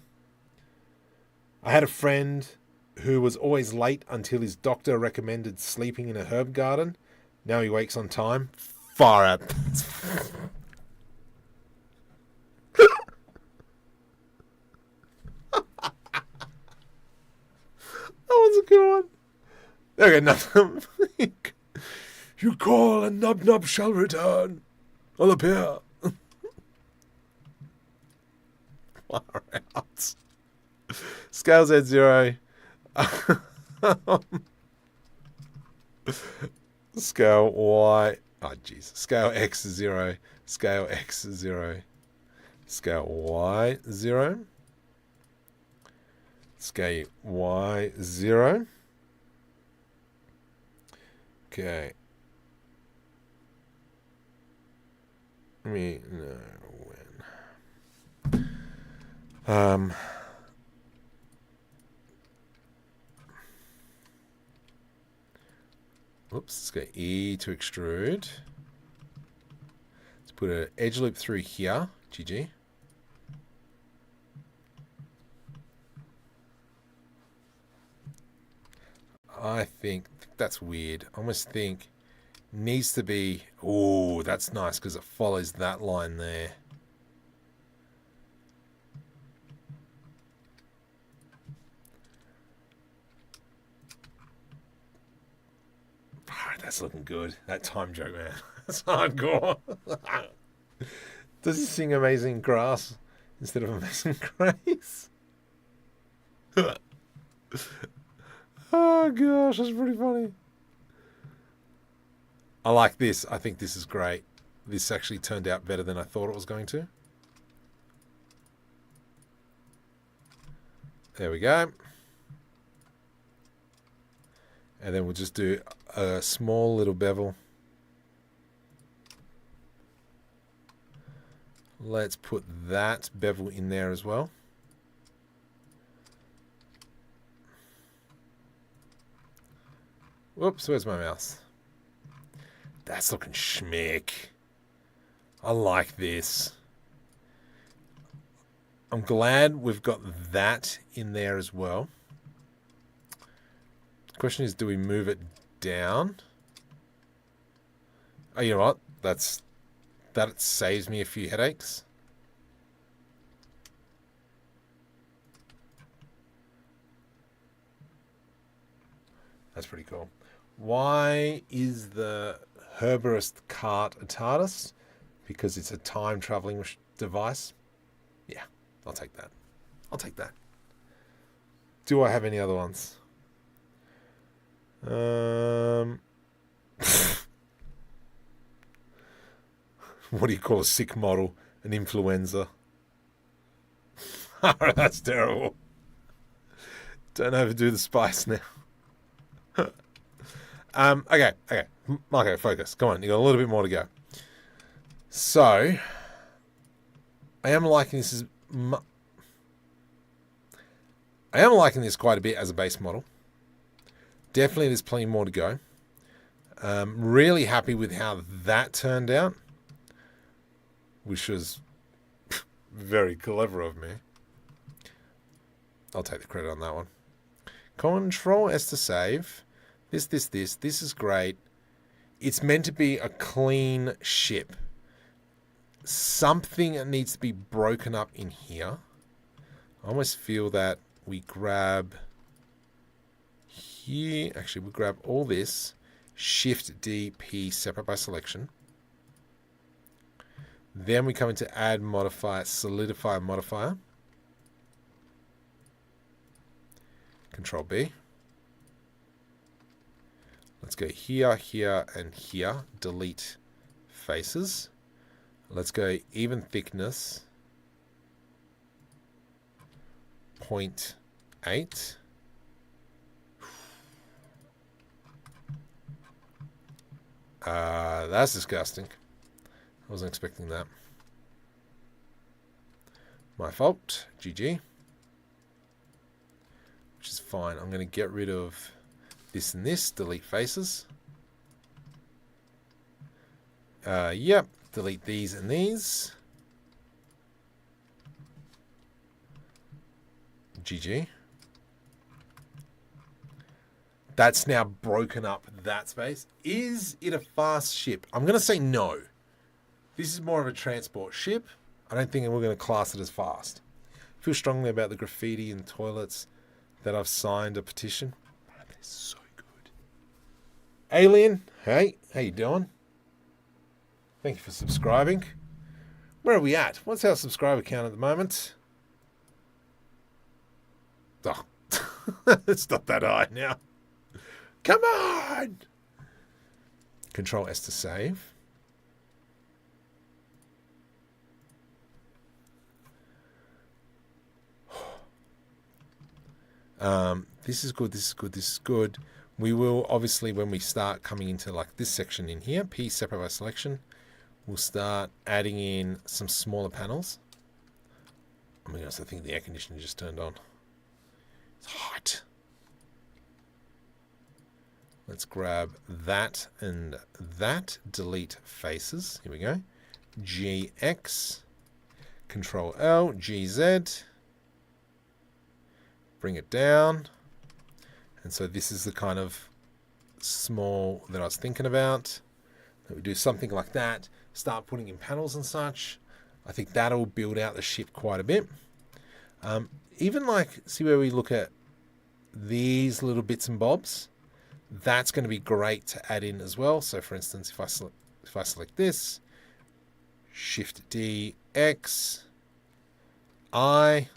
I had a friend who was always late until his doctor recommended sleeping in a herb garden. Now he wakes on time. Far out. That was a good one. Okay, nothing. You call and Nub shall return. I'll appear. Far out. Scale Z0. Scale Y. Oh, jeez. Scale X 0. Scale X 0. Scale Y 0. Scale Y 0. Okay. Let me know when. Oops, let's go E to extrude. Let's put an edge loop through here. GG. I think that's weird. I almost think needs to be... Oh, that's nice because it follows that line there. That's looking good. That time joke, man. That's hardcore. Does he sing Amazing Grass instead of Amazing Grace? Oh, gosh, that's pretty funny. I like this. I think this is great. This actually turned out better than I thought it was going to. There we go. And then we'll just do a small little bevel. Let's put that bevel in there as well. Whoops, where's my mouse? That's looking schmick. I like this. I'm glad we've got that in there as well. The question is, do we move it down? Oh, you know what? That saves me a few headaches. That's pretty cool. Why is the herborist cart a TARDIS? Because it's a time-traveling device? Yeah, I'll take that. I'll take that. Do I have any other ones? What do you call a sick model? An influenza. That's terrible. Don't overdo the spice now. Okay. Marco, focus. Come on, you got a little bit more to go. So, I am liking this quite a bit as a base model. Definitely there's plenty more to go. Really happy with how that turned out, which was Very clever of me. I'll take the credit on that one. Control S to save. This is great. It's meant to be a clean ship. Something that needs to be broken up in here. I almost feel that we grab here. Actually, we grab all this. Shift D, P, separate by selection. Then we come into add modifier, solidify modifier. Control B. Let's go here, here, and here. Delete faces. Let's go even thickness. 0.8. That's disgusting. I wasn't expecting that. My fault. GG. Which is fine. I'm going to get rid of this and this. Delete faces. Yep. Delete these and these. GG. That's now broken up that space. Is it a fast ship? I'm going to say no. This is more of a transport ship. I don't think we're going to class it as fast. I feel strongly about the graffiti and toilets that I've signed a petition. Man, they're so good. Alien, hey, how you doing? Thank you for subscribing. Where are we at? What's our subscriber count at the moment? Oh, it's not that high now. Come on! Control S to save. This is good, this is good, this is good. We will, obviously, when we start coming into like this section in here, P separate by selection, we'll start adding in some smaller panels. Oh my gosh, I think the air conditioner just turned on. It's hot. Let's grab that and that. Delete faces. Here we go. GX. Control L. GZ. Bring it down. And so this is the kind of small that I was thinking about. That we do something like that. Start putting in panels and such. I think that'll build out the ship quite a bit. Even like, see where we look at these little bits and bobs? That's going to be great to add in as well. So for instance, if I select this, Shift D, X, I,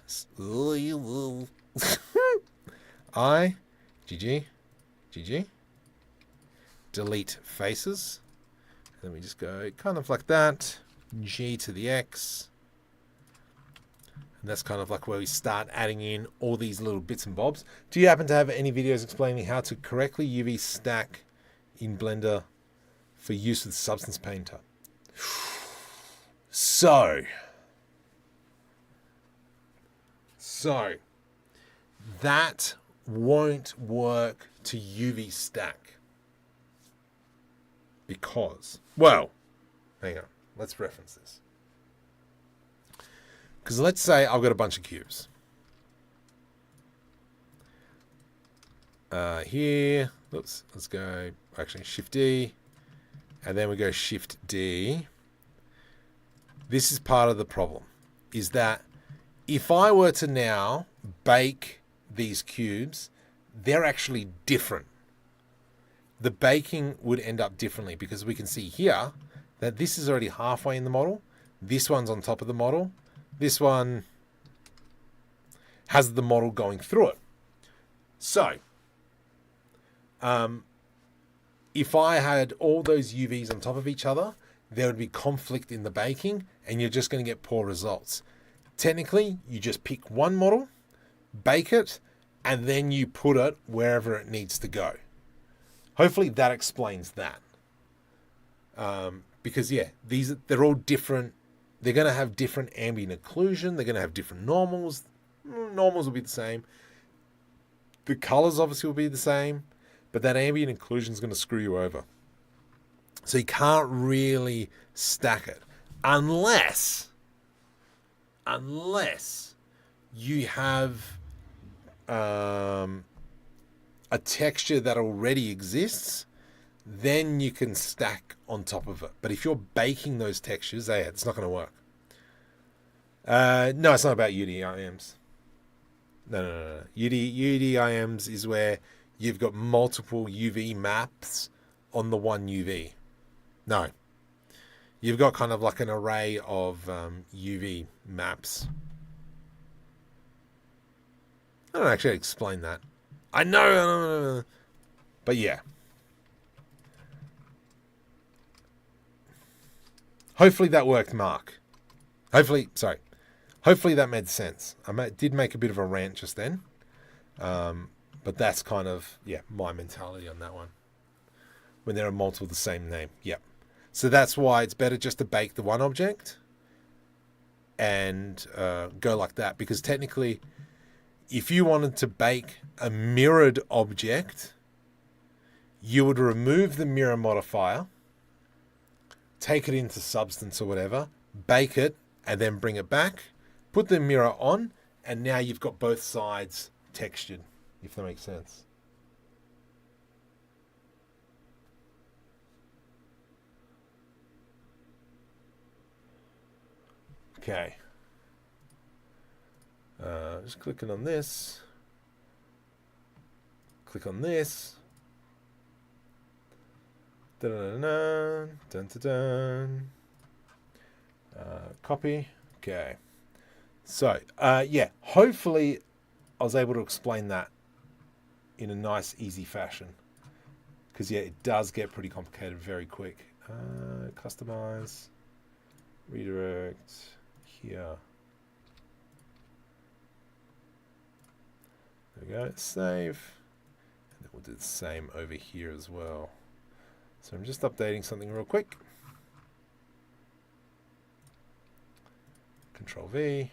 I, GG, GG, delete faces. And then we just go kind of like that, G to the X. And that's kind of like where we start adding in all these little bits and bobs. Do you happen to have any videos explaining how to correctly UV stack in Blender for use with Substance Painter? So that won't work to UV stack because, well, hang on, let's reference this. Because let's say I've got a bunch of cubes. Here, oops, let's go, actually Shift D, and then we go Shift D. This is part of the problem, is that if I were to now bake these cubes, they're actually different. The baking would end up differently because we can see here that this is already halfway in the model. This one's on top of the model. This one has the model going through it. So, if I had all those UVs on top of each other, there would be conflict in the baking and you're just going to get poor results. Technically, you just pick one model, bake it, and then you put it wherever it needs to go. Hopefully that explains that. Because yeah, they're all different. They're going to have different ambient occlusion. They're going to have different normals. Normals will be the same. The colors obviously will be the same, but that ambient occlusion is going to screw you over. So you can't really stack it unless unless you have a texture that already exists, then you can stack on top of it. But if you're baking those textures, it's not going to work. No, it's not about UDIMs. No. UDIMs is where you've got multiple UV maps on the one UV. No. You've got kind of like an array of UV maps. I don't actually explain that. I know. But yeah. Hopefully that worked, Mark. Hopefully that made sense. I did make a bit of a rant just then. But that's kind of, my mentality on that one. When there are multiple the same name. Yep. So that's why it's better just to bake the one object and go like that. Because technically, if you wanted to bake a mirrored object, you would remove the mirror modifier, take it into Substance or whatever, bake it, and then bring it back, put the mirror on, and now you've got both sides textured, if that makes sense. Okay. Just clicking on this. Click on this. Dun, dun, dun, dun. Copy. Okay. So, hopefully I was able to explain that in a nice, easy fashion. Because, it does get pretty complicated very quick. Customize. Redirect. Here. There we go. Save. And then we'll do the same over here as well. So I'm just updating something real quick. Control V.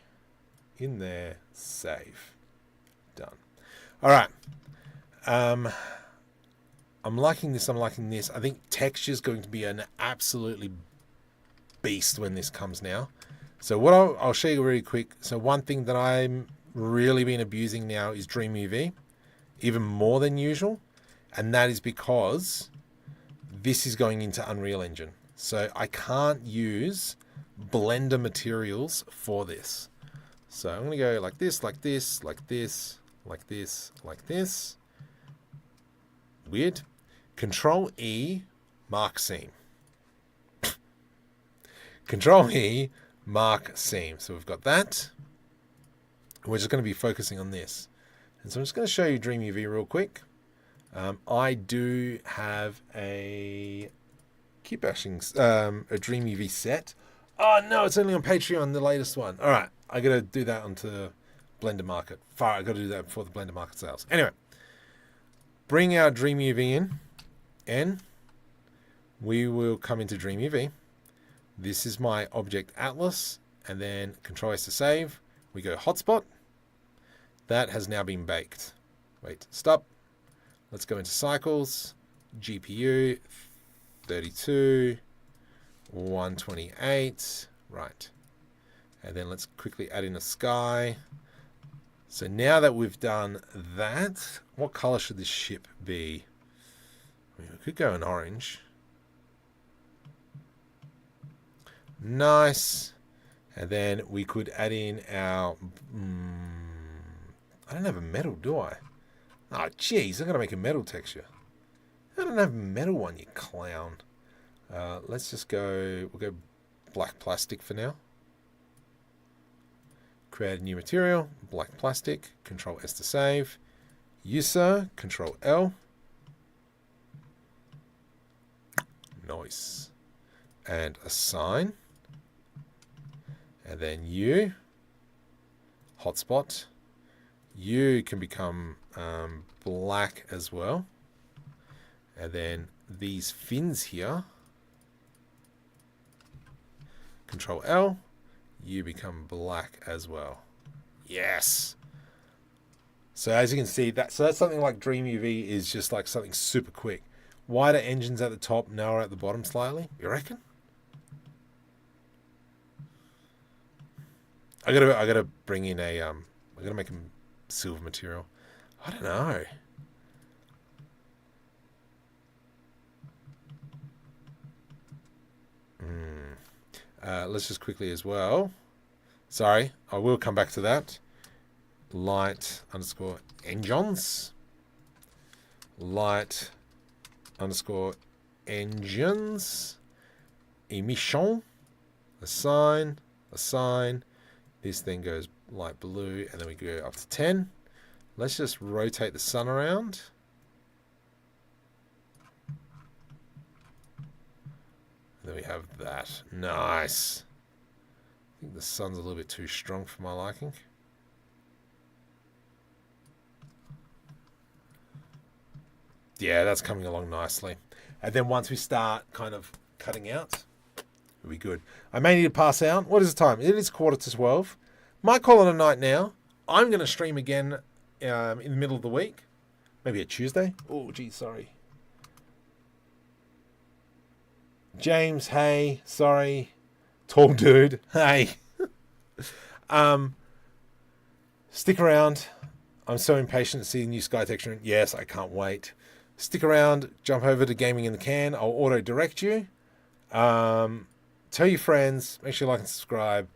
In there. Save. Done. All right. I'm liking this. I think texture is going to be an absolutely beast when this comes now. So what I'll show you really quick. So one thing that I'm really been abusing now is DreamUV, even more than usual. And that is because this is going into Unreal Engine. So I can't use Blender materials for this. So I'm going to go like this, like this, like this, like this, like this. Weird. Control E, mark seam. Control E, mark seam. So we've got that. We're just going to be focusing on this. And so I'm just going to show you DreamUV real quick. I do have a Kitbashing, a DreamUV set. Oh no, it's only on Patreon, the latest one. All right, I got to do that onto Blender Market. I got to do that before the Blender Market sales. Anyway, bring our DreamUV in, and we will come into DreamUV. This is my object atlas, and then Control S to save. We go hotspot. That has now been baked. Wait, stop. Let's go into cycles. GPU 32, 128. Right. And then let's quickly add in a sky. So now that we've done that, what color should this ship be? I mean, we could go in orange. Nice. And then we could add in our... I don't have a metal, do I? Oh, jeez, I'm going to make a metal texture. I don't have a metal one, you clown. Let's just go... We'll go black plastic for now. Create a new material. Black plastic. Control S to save. User. Control L. Nice. And assign. And then U. Hotspot. U can become black as well. And then these fins here. Control L. U become black as well. Yes. So as you can see, that's something like DreamUV is just like something super quick. Wider engines at the top, narrower at the bottom slightly. You reckon? I gotta bring in a I gotta make a silver material. I don't know. Let's just quickly as well. Sorry, I will come back to that. Light underscore engines. Light underscore engines. Emission. Assign. This thing goes light blue, and then we go up to 10. Let's just rotate the sun around. And then we have that. Nice. I think the sun's a little bit too strong for my liking. Yeah, that's coming along nicely. And then once we start kind of cutting out, it'll be good. I may need to pass out. What is the time? It is 11:45. Might call it a night now. I'm going to stream again in the middle of the week. Maybe a Tuesday. Oh, gee, sorry. James, hey, sorry. Tall dude, hey. Stick around. I'm so impatient to see the new sky texture. Yes, I can't wait. Stick around. Jump over to Gaming in the Can. I'll auto direct you. Tell your friends. Make sure you like and subscribe.